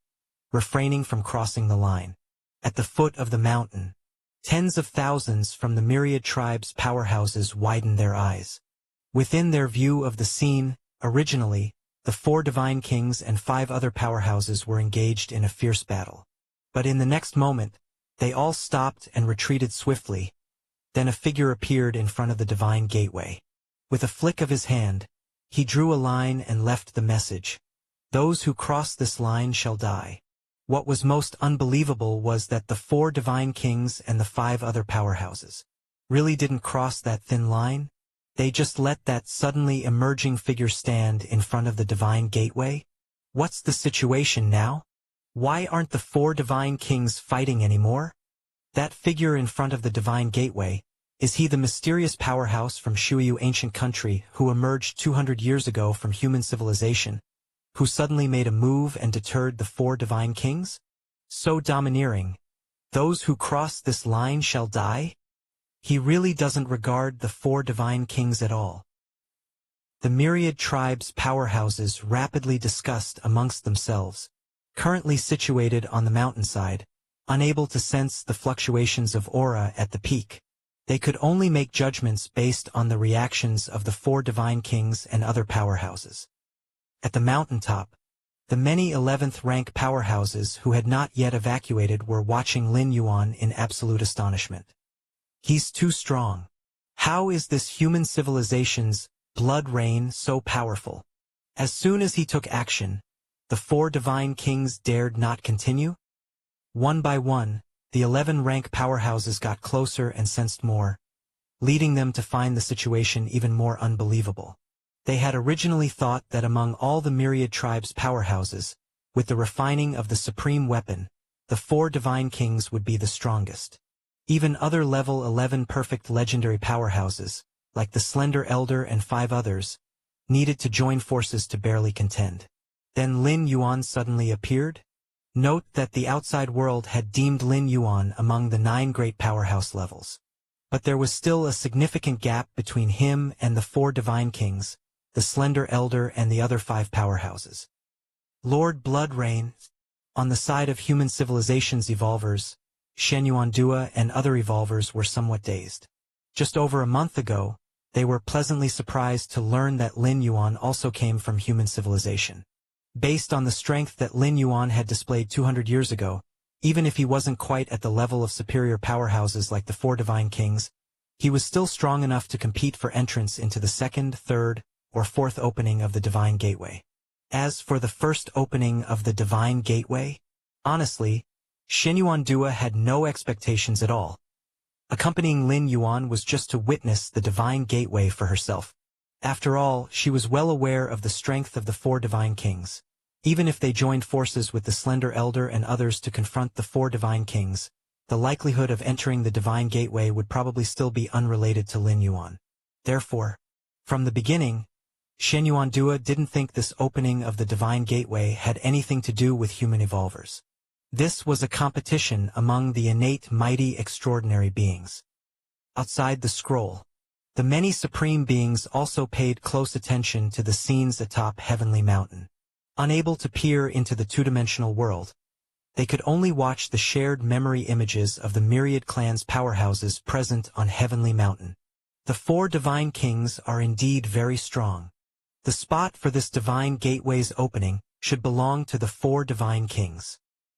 refraining from crossing the line. At the foot of the mountain, tens of thousands from the myriad tribes' powerhouses widened their eyes. Within their view of the scene, originally, the 4 divine kings and 5 other powerhouses were engaged in a fierce battle. But in the next moment, they all stopped and retreated swiftly. Then a figure appeared in front of the divine gateway. With a flick of his hand, he drew a line and left the message. Those who cross this line shall die. What was most unbelievable was that the 4 divine kings and the 5 other powerhouses really didn't cross that thin line. They just let that suddenly emerging figure stand in front of the divine gateway. What's the situation now? Why aren't the 4 divine kings fighting anymore? That figure in front of the divine gateway, is he the mysterious powerhouse from Shuyu ancient country who emerged 200 years ago from human civilization, who suddenly made a move and deterred the 4 divine kings? So domineering. Those who cross this line shall die? He really doesn't regard the 4 divine kings at all. The myriad tribes' powerhouses rapidly discussed amongst themselves, currently situated on the mountainside, unable to sense the fluctuations of aura at the peak. They could only make judgments based on the reactions of the 4 divine kings and other powerhouses. At the mountaintop, the many 11th rank powerhouses who had not yet evacuated were watching Lin Yuan in absolute astonishment. He's too strong. How is this human civilization's blood rain so powerful? As soon as he took action, the 4 divine kings dared not continue. One by one, the 11 rank powerhouses got closer and sensed more, leading them to find the situation even more unbelievable. They had originally thought that among all the myriad tribes' powerhouses, with the refining of the supreme weapon, the 4 divine kings would be the strongest. Even other level 11 perfect legendary powerhouses, like the Slender Elder and 5 others, needed to join forces to barely contend. Then Lin Yuan suddenly appeared. Note that the outside world had deemed Lin Yuan among the 9 great powerhouse levels. But there was still a significant gap between him and the 4 divine kings, the Slender Elder and the other 5 powerhouses. Lord Bloodrain, on the side of human civilization's evolvers, Shenyuan Dua and other evolvers were somewhat dazed. Just over a month ago, they were pleasantly surprised to learn that Lin Yuan also came from human civilization. Based on the strength that Lin Yuan had displayed 200 years ago, even if he wasn't quite at the level of superior powerhouses like the 4 divine kings, he was still strong enough to compete for entrance into the 2nd, 3rd, or 4th opening of the divine gateway. As for the first opening of the divine gateway, honestly, Shenyuan Dua had no expectations at all. Accompanying Lin Yuan was just to witness the divine gateway for herself. After all, she was well aware of the strength of the 4 divine kings, Even if they joined forces with the Slender Elder and others to confront the four divine kings, the likelihood of entering the divine gateway would probably still be unrelated to Lin Yuan. Therefore, from the beginning, Shen Yuandua didn't think this opening of the divine gateway had anything to do with human evolvers. This was a competition among the innate mighty extraordinary beings. Outside the scroll, the many supreme beings also paid close attention to the scenes atop Heavenly Mountain. Unable to peer into the two-dimensional world, they could only watch the shared memory images of the myriad clans' powerhouses present on Heavenly Mountain. The four divine kings are indeed very strong. The spot for this divine gateway's opening should belong to the four divine kings.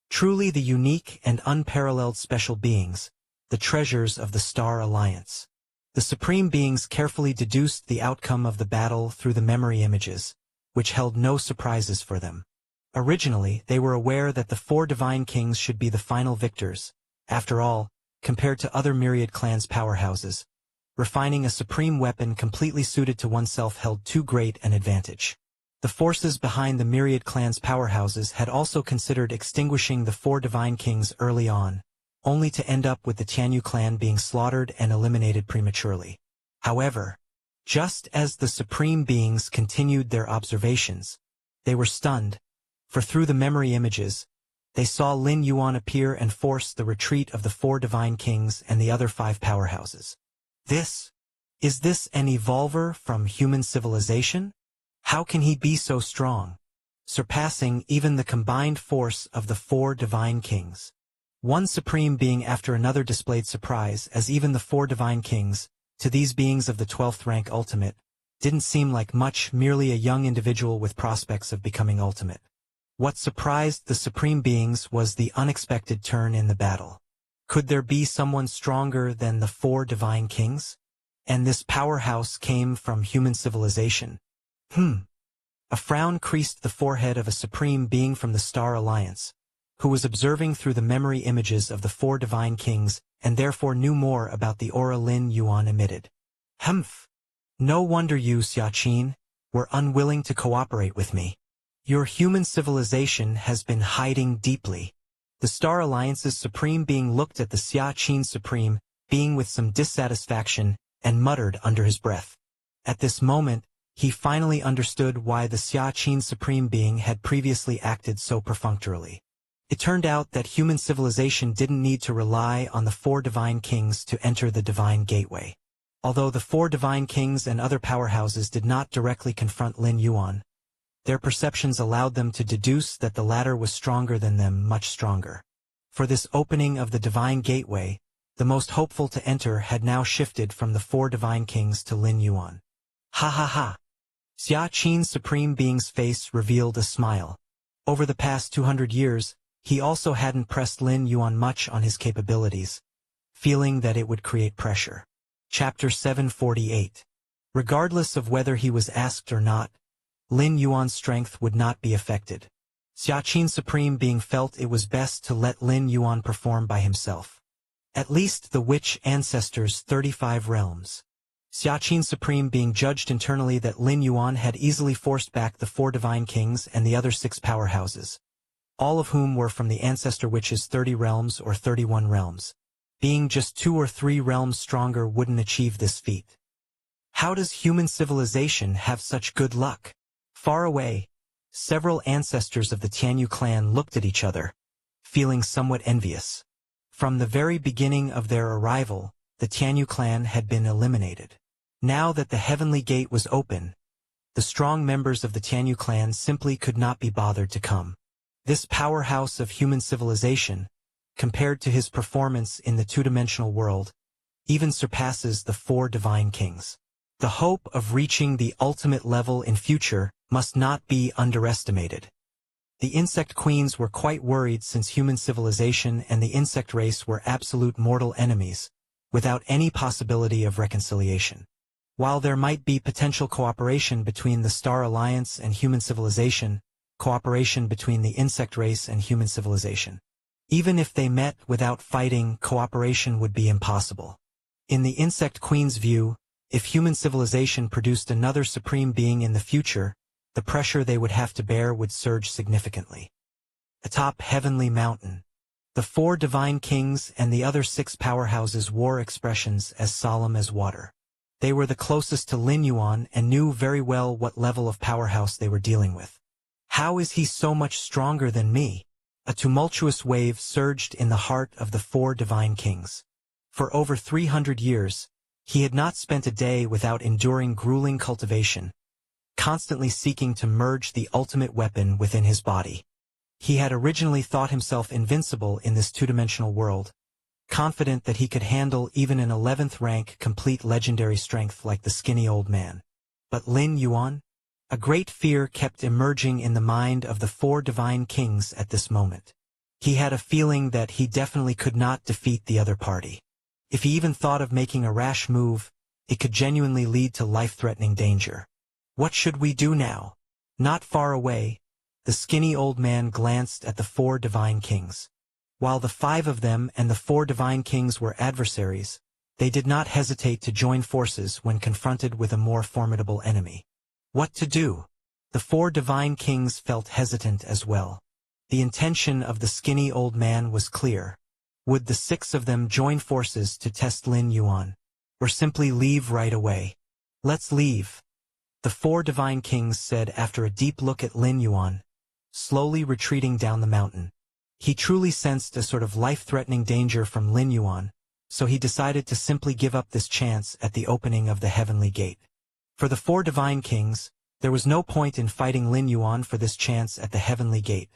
Truly the unique and unparalleled special beings, the treasures of the Star Alliance. The supreme beings carefully deduced the outcome of the battle through the memory images, which held no surprises for them. Originally, they were aware that the four divine kings should be the final victors. After all, compared to other myriad clans' powerhouses, refining a supreme weapon completely suited to oneself held too great an advantage. The forces behind the myriad clans' powerhouses had also considered extinguishing the four divine kings early on, only to end up with the Tianyu clan being slaughtered and eliminated prematurely. However, just as the supreme beings continued their observations, they were stunned, for through the memory images, they saw Lin Yuan appear and force the retreat of the four divine kings and the other five powerhouses. Is this an evolver from human civilization? How can he be so strong, surpassing even the combined force of the four divine kings? One supreme being after another displayed surprise, as even the four divine kings, to these beings of the 12th rank ultimate, didn't seem like much, merely a young individual with prospects of becoming ultimate. What surprised the supreme beings was the unexpected turn in the battle. Could there be someone stronger than the four divine kings? And this powerhouse came from human civilization. A frown creased the forehead of a supreme being from the Star Alliance, who was observing through the memory images of the four divine kings and therefore knew more about the aura Lin Yuan emitted. No wonder you, Xiaqin, were unwilling to cooperate with me. Your human civilization has been hiding deeply. The Star Alliance's supreme being looked at the Xiaqin supreme being with some dissatisfaction and muttered under his breath. At this moment, he finally understood why the Xiaqin supreme being had previously acted so perfunctorily. It turned out that human civilization didn't need to rely on the four divine kings to enter the divine gateway. Although the four divine kings and other powerhouses did not directly confront Lin Yuan, their perceptions allowed them to deduce that the latter was stronger than them, much stronger. For this opening of the divine gateway, the most hopeful to enter had now shifted from the four divine kings to Lin Yuan. Ha ha ha! Xiaqin's supreme being's face revealed a smile. Over the past 200 years, he also hadn't pressed Lin Yuan much on his capabilities, feeling that it would create pressure. Chapter 748. Regardless of whether he was asked or not, Lin Yuan's strength would not be affected. Xiaqin Supreme Being felt it was best to let Lin Yuan perform by himself. At least the witch ancestors' 35 realms. Xiaqin Supreme Being judged internally that Lin Yuan had easily forced back the four divine kings and the other 6 powerhouses, all of whom were from the ancestor witch's 30 realms or 31 realms. Being just 2 or 3 realms stronger wouldn't achieve this feat. How does human civilization have such good luck? Far away, several ancestors of the Tianyu clan looked at each other, feeling somewhat envious. From the very beginning of their arrival, the Tianyu clan had been eliminated. Now that the heavenly gate was open, the strong members of the Tianyu clan simply could not be bothered to come. This powerhouse of human civilization, compared to his performance in the two-dimensional world, even surpasses the 4 divine kings. The hope of reaching the ultimate level in future must not be underestimated. The insect queens were quite worried since human civilization and the insect race were absolute mortal enemies, without any possibility of reconciliation. While there might be potential cooperation between the Star Alliance and human civilization, cooperation between the insect race and human civilization. Even if they met without fighting, cooperation would be impossible. In the insect queen's view, if human civilization produced another supreme being in the future, the pressure they would have to bear would surge significantly. Atop Heavenly Mountain, the 4 divine kings and the other 6 powerhouses wore expressions as solemn as water. They were the closest to Lin Yuan and knew very well what level of powerhouse they were dealing with. How is he so much stronger than me? A tumultuous wave surged in the heart of the 4 divine kings. For over 300 years, he had not spent a day without enduring grueling cultivation, constantly seeking to merge the ultimate weapon within his body. He had originally thought himself invincible in this two-dimensional world, confident that he could handle even an 11th rank complete legendary strength like the skinny old man. But Lin Yuan? A great fear kept emerging in the mind of the 4 divine kings at this moment. He had a feeling that he definitely could not defeat the other party. If he even thought of making a rash move, it could genuinely lead to life-threatening danger. What should we do now? Not far away, the skinny old man glanced at the 4 divine kings. While the 5 of them and the 4 divine kings were adversaries, they did not hesitate to join forces when confronted with a more formidable enemy. What to do? The 4 divine kings felt hesitant as well. The intention of the skinny old man was clear. Would the 6 of them join forces to test Lin Yuan? Or simply leave right away? Let's leave, the 4 divine kings said after a deep look at Lin Yuan, slowly retreating down the mountain. He truly sensed a sort of life-threatening danger from Lin Yuan, so he decided to simply give up this chance at the opening of the heavenly gate. For the 4 divine kings, there was no point in fighting Lin Yuan for this chance at the heavenly gate.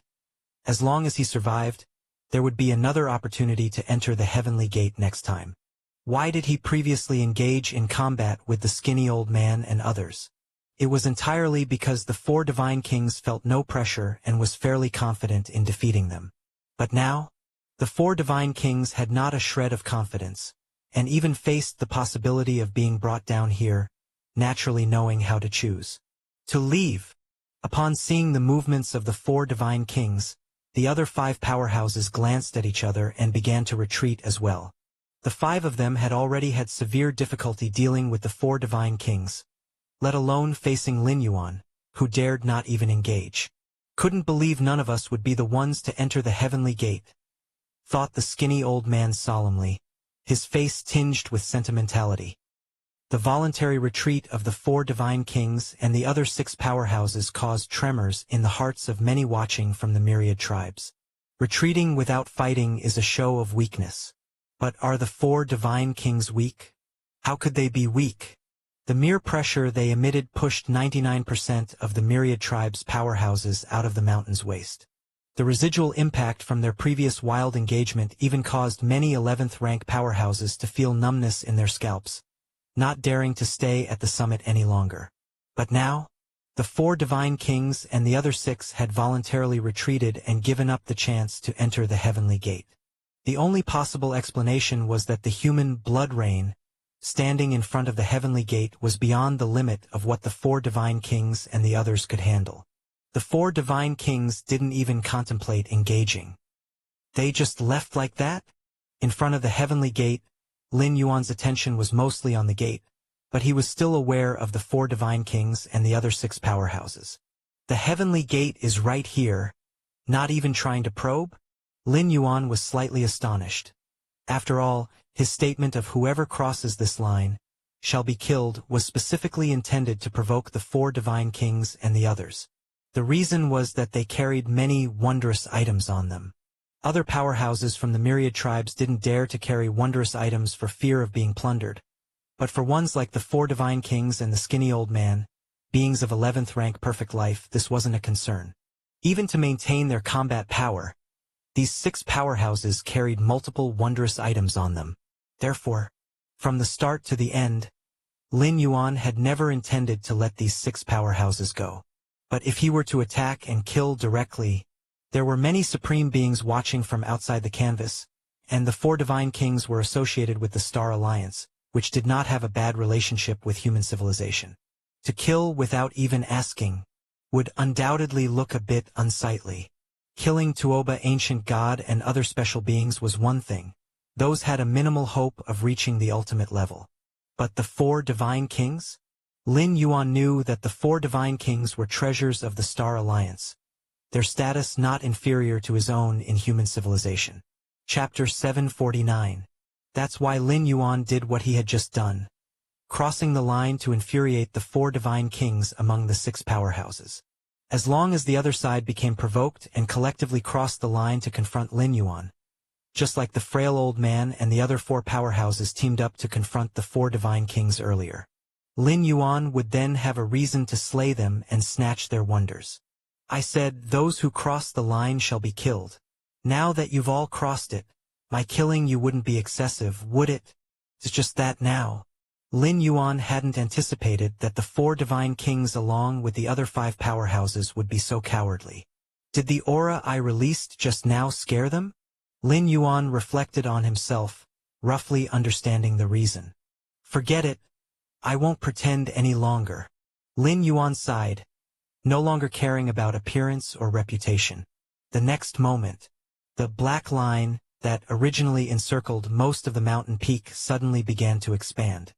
As long as he survived, there would be another opportunity to enter the heavenly gate next time. Why did he previously engage in combat with the skinny old man and others? It was entirely because the 4 divine kings felt no pressure and was fairly confident in defeating them. But now, the 4 divine kings had not a shred of confidence, and even faced the possibility of being brought down here, naturally knowing how to choose. To leave. Upon seeing the movements of the 4 divine kings, the other 5 powerhouses glanced at each other and began to retreat as well. The 5 of them had already had severe difficulty dealing with the 4 divine kings, let alone facing Lin Yuan, who dared not even engage. Couldn't believe none of us would be the ones to enter the heavenly gate, thought the skinny old man solemnly, his face tinged with sentimentality. The voluntary retreat of the 4 divine kings and the other 6 powerhouses caused tremors in the hearts of many watching from the myriad tribes. Retreating without fighting is a show of weakness. But are the 4 divine kings weak? How could they be weak? The mere pressure they emitted pushed 99% of the myriad tribes' powerhouses out of the mountain's waist. The residual impact from their previous wild engagement even caused many 11th rank powerhouses to feel numbness in their scalps, not daring to stay at the summit any longer. But now, the 4 divine kings and the other 6 had voluntarily retreated and given up the chance to enter the heavenly gate. The only possible explanation was that the human blood rain, standing in front of the heavenly gate, was beyond the limit of what the 4 divine kings and the others could handle. The 4 divine kings didn't even contemplate engaging. They just left like that? In front of the heavenly gate, Lin Yuan's attention was mostly on the gate, but he was still aware of the 4 divine kings and the other 6 powerhouses. The heavenly gate is right here, not even trying to probe? Lin Yuan was slightly astonished. After all, his statement of whoever crosses this line shall be killed was specifically intended to provoke the 4 divine kings and the others. The reason was that they carried many wondrous items on them. Other powerhouses from the myriad tribes didn't dare to carry wondrous items for fear of being plundered. But for ones like the 4 divine kings and the skinny old man, beings of 11th rank perfect life, this wasn't a concern. Even to maintain their combat power, these 6 powerhouses carried multiple wondrous items on them. Therefore, from the start to the end, Lin Yuan had never intended to let these 6 powerhouses go. But if he were to attack and kill directly, there were many supreme beings watching from outside the canvas, and the 4 divine kings were associated with the Star Alliance, which did not have a bad relationship with human civilization. To kill without even asking would undoubtedly look a bit unsightly. Killing Tuoba, ancient god, and other special beings was one thing. Those had a minimal hope of reaching the ultimate level. But the 4 divine kings? Lin Yuan knew that the four divine kings were treasures of the Star Alliance, their status not inferior to his own in human civilization. Chapter 749. That's why Lin Yuan did what he had just done, crossing the line to infuriate the four divine kings among the six powerhouses. As long as the other side became provoked and collectively crossed the line to confront Lin Yuan, just like the frail old man and the other four powerhouses teamed up to confront the four divine kings earlier, Lin Yuan would then have a reason to slay them and snatch their wonders. I said, those who cross the line shall be killed. Now that you've all crossed it, my killing you wouldn't be excessive, would it? It's just that now. Lin Yuan hadn't anticipated that the four divine kings along with the other five powerhouses would be so cowardly. Did the aura I released just now scare them? Lin Yuan reflected on himself, roughly understanding the reason. Forget it. I won't pretend any longer. Lin Yuan sighed, no longer caring about appearance or reputation. The next moment, the black line that originally encircled most of the mountain peak suddenly began to expand.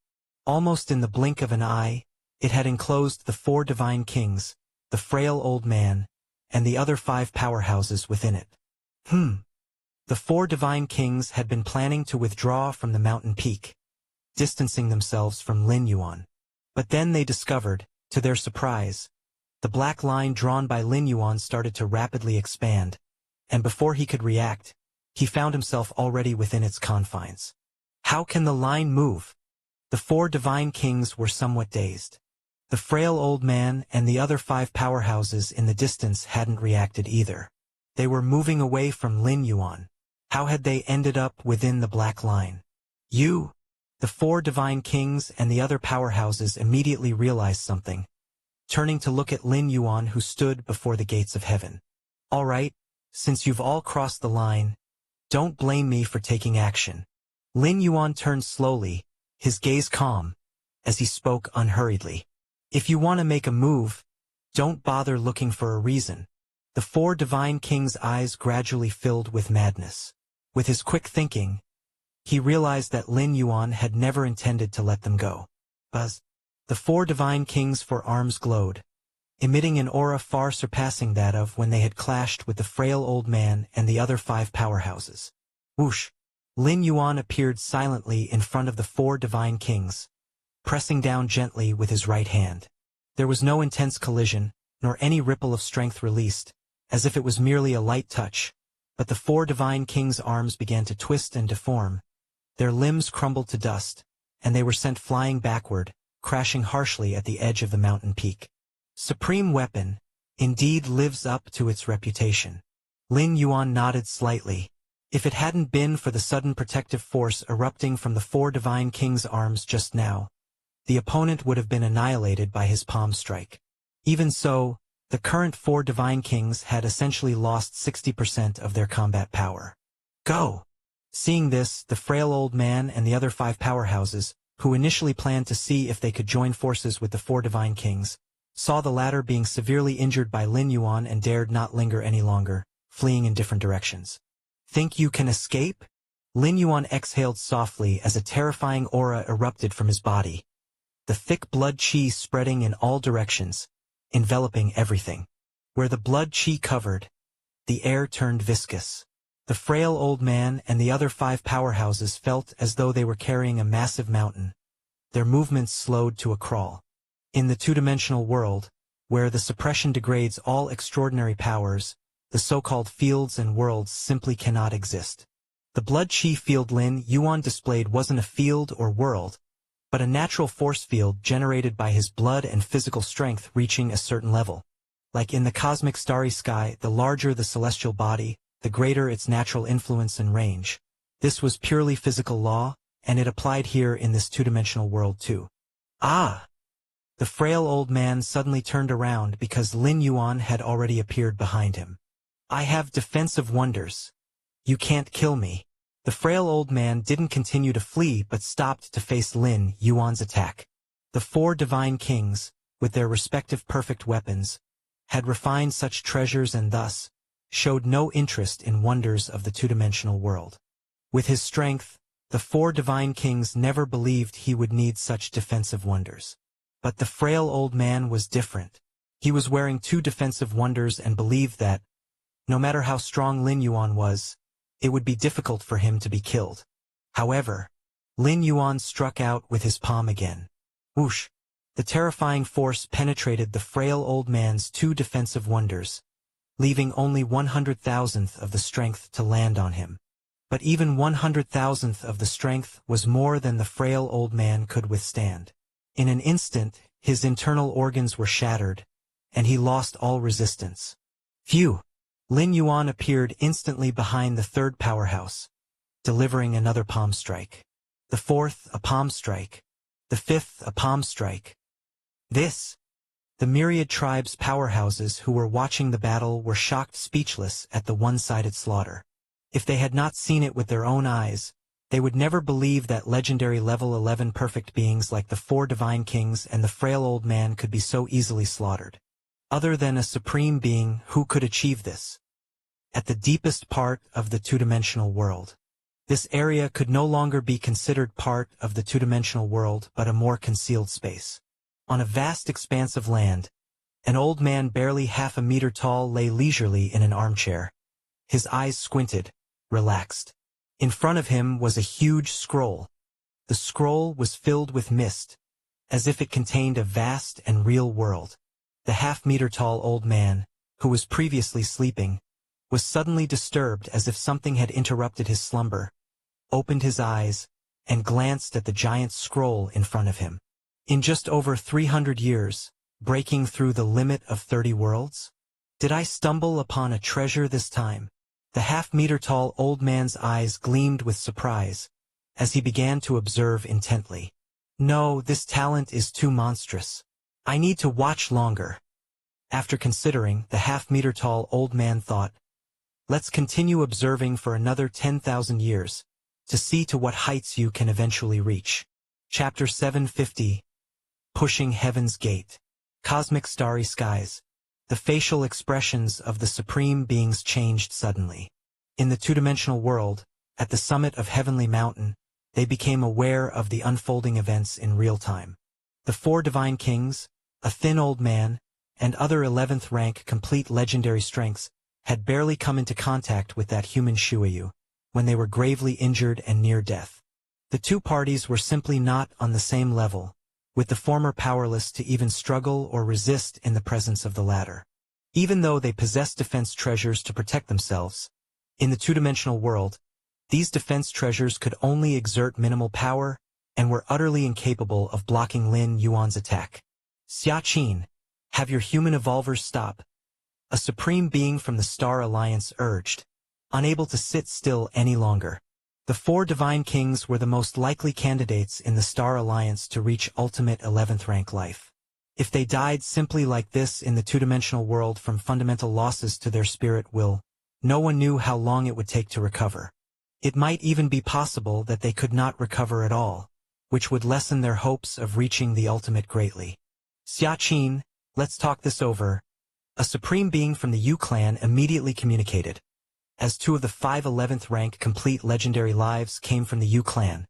Almost in the blink of an eye, it had enclosed the four divine kings, the frail old man, and the other five powerhouses within it. The four divine kings had been planning to withdraw from the mountain peak, distancing themselves from Lin Yuan. But then they discovered, to their surprise, the black line drawn by Lin Yuan started to rapidly expand, and before he could react, he found himself already within its confines. How can the line move? The four divine kings were somewhat dazed. The frail old man and the other five powerhouses in the distance hadn't reacted either. They were moving away from Lin Yuan. How had they ended up within the black line? The four divine kings and the other powerhouses immediately realized something, turning to look at Lin Yuan who stood before the gates of heaven. All right, since you've all crossed the line, don't blame me for taking action. Lin Yuan turned slowly, his gaze calm, as he spoke unhurriedly. If you want to make a move, don't bother looking for a reason. The four divine kings' eyes gradually filled with madness. With his quick thinking, he realized that Lin Yuan had never intended to let them go. Buzz. The four divine kings' four arms glowed, emitting an aura far surpassing that of when they had clashed with the frail old man and the other five powerhouses. Whoosh! Lin Yuan appeared silently in front of the four divine kings, pressing down gently with his right hand. There was no intense collision, nor any ripple of strength released, as if it was merely a light touch, but the four divine kings' arms began to twist and deform. Their limbs crumbled to dust, and they were sent flying backward, crashing harshly at the edge of the mountain peak. Supreme weapon, indeed lives up to its reputation. Lin Yuan nodded slightly. If it hadn't been for the sudden protective force erupting from the four divine kings' arms just now, the opponent would have been annihilated by his palm strike. Even so, the current four divine kings had essentially lost 60% of their combat power. Go! Seeing this, the frail old man and the other five powerhouses, who initially planned to see if they could join forces with the four divine kings, saw the latter being severely injured by Lin Yuan and dared not linger any longer, fleeing in different directions. Think you can escape? Lin Yuan exhaled softly as a terrifying aura erupted from his body, the thick blood qi spreading in all directions, enveloping everything. Where the blood qi covered, the air turned viscous. The frail old man and the other five powerhouses felt as though they were carrying a massive mountain, their movements slowed to a crawl. In the two-dimensional world, where the suppression degrades all extraordinary powers, the so-called fields and worlds simply cannot exist. The blood qi field Lin Yuan displayed wasn't a field or world, but a natural force field generated by his blood and physical strength reaching a certain level. Like in the cosmic starry sky, the larger the celestial body, the greater its natural influence and range. This was purely physical law, and it applied here in this two-dimensional world too. Ah! The frail old man suddenly turned around because Lin Yuan had already appeared behind him. I have defensive wonders. You can't kill me. The frail old man didn't continue to flee but stopped to face Lin Yuan's attack. The four divine kings, with their respective perfect weapons, had refined such treasures and thus showed no interest in wonders of the two-dimensional world. With his strength, the four divine kings never believed he would need such defensive wonders. But the frail old man was different. He was wearing 2 defensive wonders and believed that, no matter how strong Lin Yuan was, it would be difficult for him to be killed. However, Lin Yuan struck out with his palm again. Whoosh! The terrifying force penetrated the frail old man's 2 defensive wonders, leaving only 100,000th of the strength to land on him. But even 100,000th of the strength was more than the frail old man could withstand. In an instant, his internal organs were shattered, and he lost all resistance. Phew! Lin Yuan appeared instantly behind the 3rd powerhouse, delivering another palm strike. The 4th, a palm strike. The 5th, a palm strike. The myriad tribe's powerhouses who were watching the battle were shocked speechless at the one-sided slaughter. If they had not seen it with their own eyes, they would never believe that legendary level 11 perfect beings like the 4 divine kings and the frail old man could be so easily slaughtered. Other than a supreme being, who could achieve this? At the deepest part of the 2-dimensional world. This area could no longer be considered part of the 2-dimensional world but a more concealed space. On a vast expanse of land, an old man barely half a meter tall lay leisurely in an armchair. His eyes squinted, relaxed. In front of him was a huge scroll. The scroll was filled with mist, as if it contained a vast and real world. The half-meter-tall old man, who was previously sleeping, was suddenly disturbed as if something had interrupted his slumber, opened his eyes, and glanced at the giant scroll in front of him. In just over 300 years, breaking through the limit of 30 worlds? Did I stumble upon a treasure this time? The half-meter-tall old man's eyes gleamed with surprise, as he began to observe intently. No, this talent is too monstrous. I need to watch longer. After considering, the half-meter-tall old man thought, let's continue observing for another 10,000 years, to see to what heights you can eventually reach. Chapter 750. Pushing Heaven's Gate. Cosmic Starry Skies. The facial expressions of the Supreme Beings changed suddenly. In the 2-dimensional world, at the summit of Heavenly Mountain, they became aware of the unfolding events in real time. The 4 divine kings, a thin old man, and other 11th rank complete legendary strengths had barely come into contact with that human Shuayu, when they were gravely injured and near death. The 2 parties were simply not on the same level, with the former powerless to even struggle or resist in the presence of the latter. Even though they possessed defense treasures to protect themselves, in the 2-dimensional world, these defense treasures could only exert minimal power and were utterly incapable of blocking Lin Yuan's attack. Xia Qin, have your human evolvers stop. A supreme being from the Star Alliance urged, unable to sit still any longer. The 4 divine kings were the most likely candidates in the Star Alliance to reach ultimate 11th rank life. If they died simply like this in the 2-dimensional world from fundamental losses to their spirit will, no one knew how long it would take to recover. It might even be possible that they could not recover at all, which would lessen their hopes of reaching the ultimate greatly. Xia Qin, let's talk this over. A supreme being from the Yu clan immediately communicated, as 2 of the 5 11th rank complete legendary lives came from the Yu clan.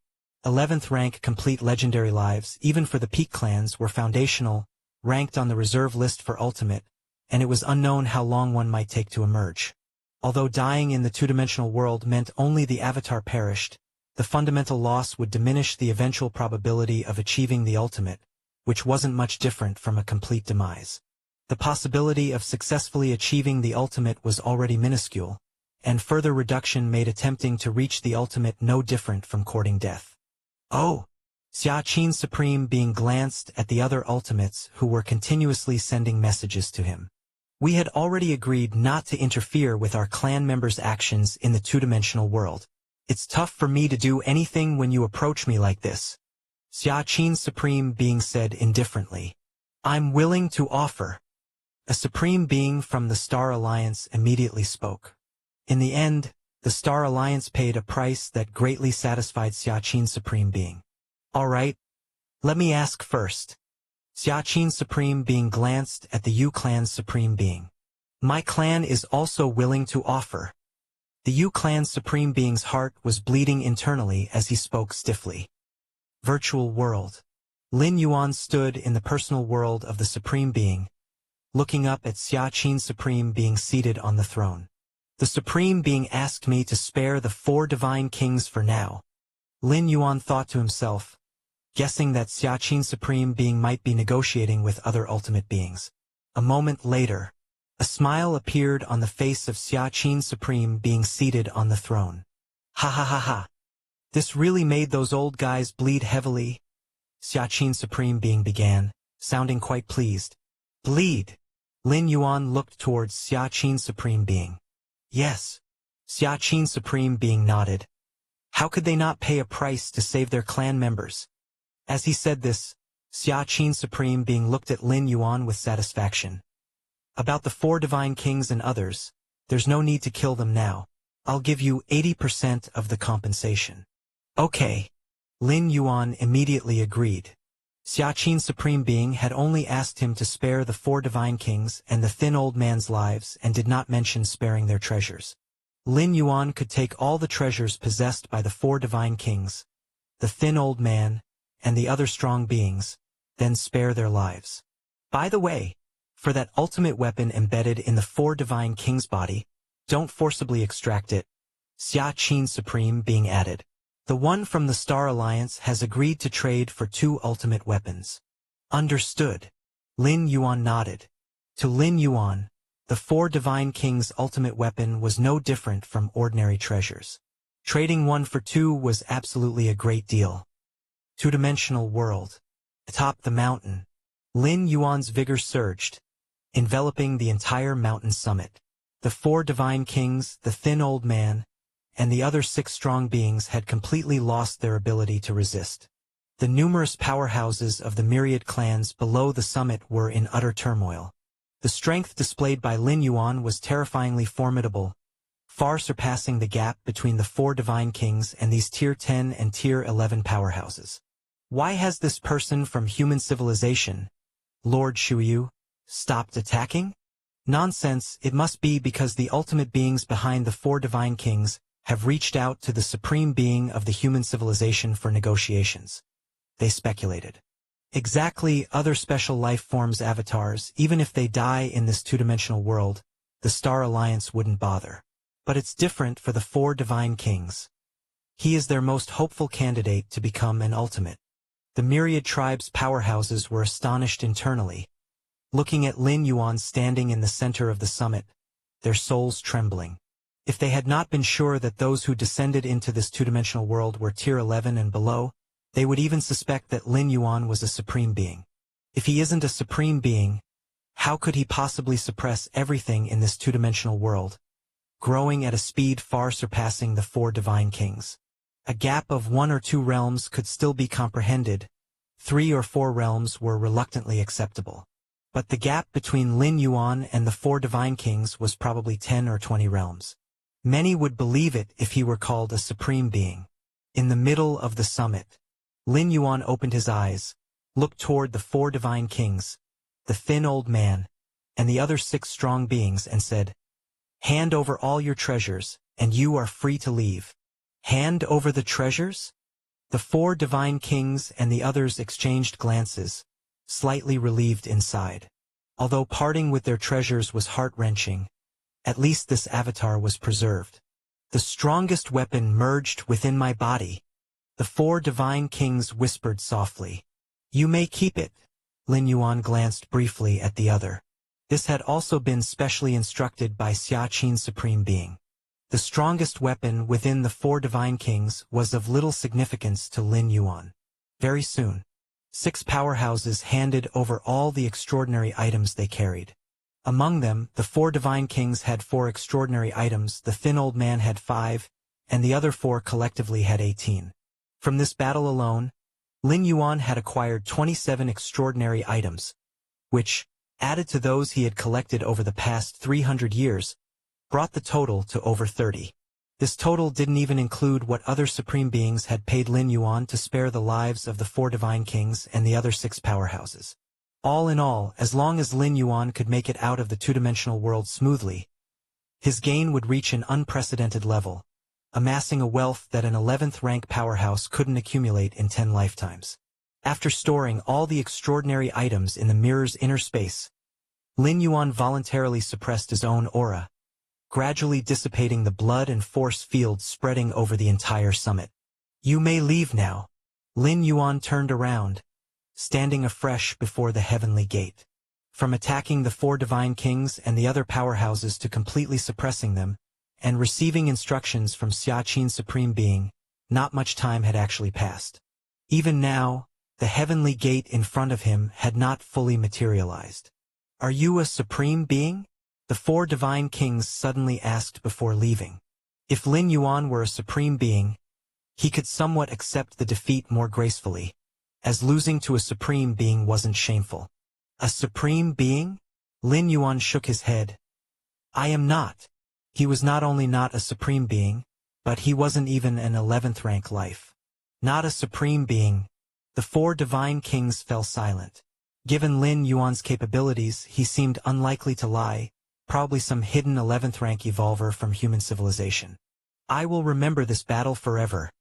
11th rank complete legendary lives, even for the peak clans, were foundational, ranked on the reserve list for ultimate, and it was unknown how long one might take to emerge. Although dying in the 2-dimensional world meant only the avatar perished, the fundamental loss would diminish the eventual probability of achieving the ultimate, which wasn't much different from a complete demise. The possibility of successfully achieving the ultimate was already minuscule, and further reduction made attempting to reach the ultimate no different from courting death. Oh! Xia Qin's Supreme Being glanced at the other ultimates who were continuously sending messages to him. We had already agreed not to interfere with our clan members' actions in the 2-dimensional world. It's tough for me to do anything when you approach me like this. Xia Qin's Supreme Being said indifferently. I'm willing to offer. A Supreme Being from the Star Alliance immediately spoke. In the end, the Star Alliance paid a price that greatly satisfied Xia Qin's Supreme Being. All right, let me ask first. Xia Qin's Supreme Being glanced at the Yu clan's Supreme Being. My clan is also willing to offer. The Yu clan's Supreme Being's heart was bleeding internally as he spoke stiffly. Virtual world. Lin Yuan stood in the personal world of the Supreme Being, looking up at Xia Qin Supreme Being seated on the throne. The Supreme Being asked me to spare the 4 divine kings for now. Lin Yuan thought to himself, guessing that Xia Qin Supreme Being might be negotiating with other ultimate beings. A moment later, a smile appeared on the face of Xia Qin Supreme Being seated on the throne. Ha ha ha ha. This really made those old guys bleed heavily, Xia Qin Supreme Being began, sounding quite pleased. Bleed? Lin Yuan looked towards Xia Qin Supreme Being. Yes. Xia Qin Supreme Being nodded. How could they not pay a price to save their clan members? As he said this, Xia Qin Supreme Being looked at Lin Yuan with satisfaction. About the 4 divine kings and others, there's no need to kill them now. I'll give you 80% of the compensation. Okay. Lin Yuan immediately agreed. Xia Qin Supreme Being had only asked him to spare the 4 divine kings and the thin old man's lives and did not mention sparing their treasures. Lin Yuan could take all the treasures possessed by the 4 divine kings, the thin old man, and the other strong beings, then spare their lives. By the way, for that ultimate weapon embedded in the 4 divine kings' body, don't forcibly extract it, Xia Qin Supreme Being added. The one from the Star Alliance has agreed to trade for 2 ultimate weapons. Understood. Lin Yuan nodded. To Lin Yuan, the 4 divine kings' ultimate weapon was no different from ordinary treasures. Trading 1 for 2 was absolutely a great deal. 2-dimensional world. Atop the mountain, Lin Yuan's vigor surged, enveloping the entire mountain summit. The 4 divine kings, the thin old man, and the other 6 strong beings had completely lost their ability to resist. The numerous powerhouses of the myriad clans below the summit were in utter turmoil. The strength displayed by Lin Yuan was terrifyingly formidable, far surpassing the gap between the 4 divine kings and these Tier 10 and Tier 11 powerhouses. Why has this person from human civilization, Lord Shuyu, stopped attacking? Nonsense, it must be because the ultimate beings behind the 4 divine kings have reached out to the Supreme Being of the human civilization for negotiations. They speculated. Exactly, other special life forms avatars, even if they die in this 2-dimensional world, the Star Alliance wouldn't bother. But it's different for the 4 divine kings. He is their most hopeful candidate to become an ultimate. The myriad tribes' powerhouses were astonished internally, looking at Lin Yuan standing in the center of the summit, their souls trembling. If they had not been sure that those who descended into this 2-dimensional world were Tier 11 and below, they would even suspect that Lin Yuan was a supreme being. If he isn't a supreme being, how could he possibly suppress everything in this 2-dimensional world, growing at a speed far surpassing the 4 divine kings? A gap of 1 or 2 realms could still be comprehended. 3 or 4 realms were reluctantly acceptable. But the gap between Lin Yuan and the 4 divine kings was probably 10 or 20 realms. Many would believe it if he were called a supreme being. In the middle of the summit, Lin Yuan opened his eyes, looked toward the 4 divine kings, the thin old man, and the other 6 strong beings and said, "Hand over all your treasures, and you are free to leave." Hand over the treasures? The 4 divine kings and the others exchanged glances, slightly relieved inside. Although parting with their treasures was heart-wrenching, at least this avatar was preserved. The strongest weapon merged within my body. The 4 divine kings whispered softly. You may keep it. Lin Yuan glanced briefly at the other. This had also been specially instructed by Xia Qin Supreme Being. The strongest weapon within the 4 divine kings was of little significance to Lin Yuan. Very soon, 6 powerhouses handed over all the extraordinary items they carried. Among them, the 4 divine kings had 4 extraordinary items, the thin old man had 5, and the other 4 collectively had 18. From this battle alone, Lin Yuan had acquired 27 extraordinary items, which, added to those he had collected over the past 300 years, brought the total to over 30. This total didn't even include what other supreme beings had paid Lin Yuan to spare the lives of the 4 divine kings and the other 6 powerhouses. All in all, as long as Lin Yuan could make it out of the 2-dimensional world smoothly, his gain would reach an unprecedented level, amassing a wealth that an 11th rank powerhouse couldn't accumulate in 10 lifetimes. After storing all the extraordinary items in the mirror's inner space, Lin Yuan voluntarily suppressed his own aura, gradually dissipating the blood and force field spreading over the entire summit. You may leave now. Lin Yuan turned around, standing afresh before the heavenly gate. From attacking the 4 divine kings and the other powerhouses to completely suppressing them, and receiving instructions from Xiaqin's Supreme Being, not much time had actually passed. Even now, the heavenly gate in front of him had not fully materialized. Are you a Supreme Being? The 4 divine kings suddenly asked before leaving. If Lin Yuan were a Supreme Being, he could somewhat accept the defeat more gracefully, as losing to a Supreme Being wasn't shameful. A Supreme Being? Lin Yuan shook his head. I am not. He was not only not a Supreme Being, but he wasn't even an 11th rank life. Not a Supreme Being. The 4 divine kings fell silent. Given Lin Yuan's capabilities, he seemed unlikely to lie, probably some hidden 11th rank evolver from human civilization. I will remember this battle forever,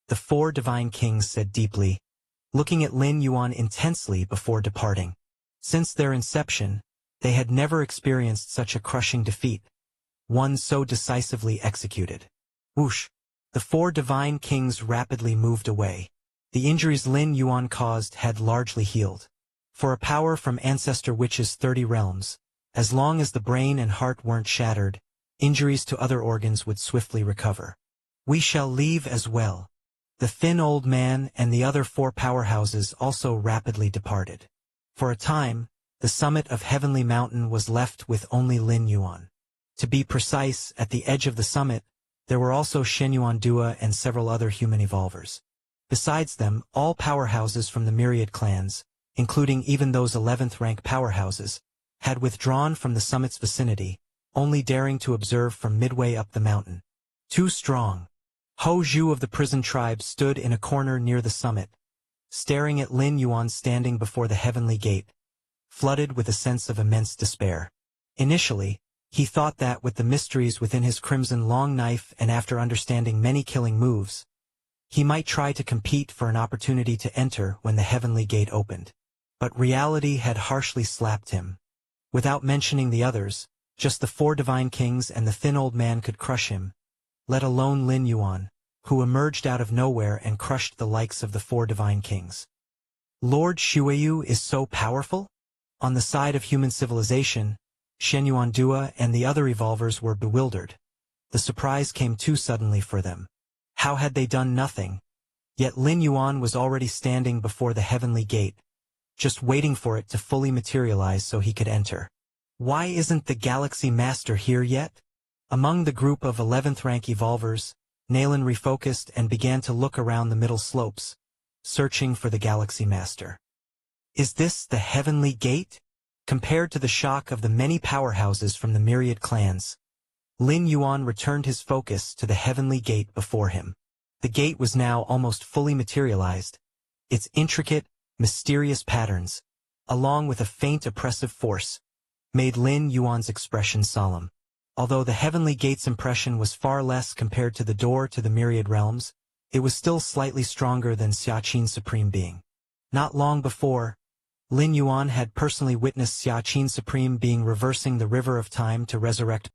the 4 divine kings said deeply, looking at Lin Yuan intensely before departing. Since their inception, they had never experienced such a crushing defeat, one so decisively executed. Whoosh! The 4 divine kings rapidly moved away. The injuries Lin Yuan caused had largely healed. For a power from Ancestor Witch's 30 realms, as long as the brain and heart weren't shattered, injuries to other organs would swiftly recover. We shall leave as well. The thin old man and the other 4 powerhouses also rapidly departed. For a time, the summit of Heavenly Mountain was left with only Lin Yuan. To be precise, at the edge of the summit, there were also Shenyuan Dua and several other human evolvers. Besides them, all powerhouses from the myriad clans, including even those 11th rank powerhouses, had withdrawn from the summit's vicinity, only daring to observe from midway up the mountain. Too strong. Ho Zhu of the prison tribe stood in a corner near the summit, staring at Lin Yuan standing before the heavenly gate, flooded with a sense of immense despair. Initially, he thought that with the mysteries within his crimson long knife and after understanding many killing moves, he might try to compete for an opportunity to enter when the heavenly gate opened. But reality had harshly slapped him. Without mentioning the others, just the 4 divine kings and the thin old man could crush him, let alone Lin Yuan, who emerged out of nowhere and crushed the likes of the 4 divine kings. Lord Xueyu is so powerful? On the side of human civilization, Shenyuan Dua and the other evolvers were bewildered. The surprise came too suddenly for them. How had they done nothing? Yet Lin Yuan was already standing before the heavenly gate, just waiting for it to fully materialize so he could enter. Why isn't the Galaxy Master here yet? Among the group of 11th rank evolvers, Nalen refocused and began to look around the middle slopes, searching for the Galaxy Master. Is this the heavenly gate? Compared to the shock of the many powerhouses from the myriad clans, Lin Yuan returned his focus to the heavenly gate before him. The gate was now almost fully materialized. Its intricate, mysterious patterns, along with a faint oppressive force, made Lin Yuan's expression solemn. Although the heavenly gate's impression was far less compared to the door to the myriad realms, it was still slightly stronger than Xiaqin's Supreme Being. Not long before, Lin Yuan had personally witnessed Xiaqin's Supreme Being reversing the river of time to resurrect.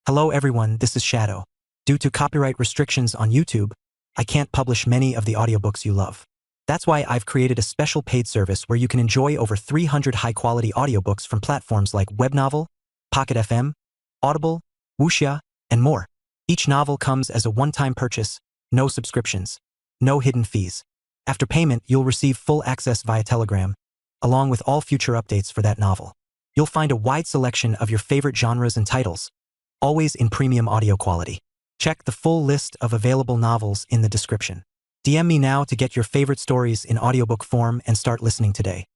Hello everyone, this is Shadow. Due to copyright restrictions on YouTube, I can't publish many of the audiobooks you love. That's why I've created a special paid service where you can enjoy over 300 high-quality audiobooks from platforms like Webnovel, Pocket FM, Audible, Wuxia, and more. Each novel comes as a one-time purchase, no subscriptions, no hidden fees. After payment, you'll receive full access via Telegram, along with all future updates for that novel. You'll find a wide selection of your favorite genres and titles, always in premium audio quality. Check the full list of available novels in the description. DM me now to get your favorite stories in audiobook form and start listening today.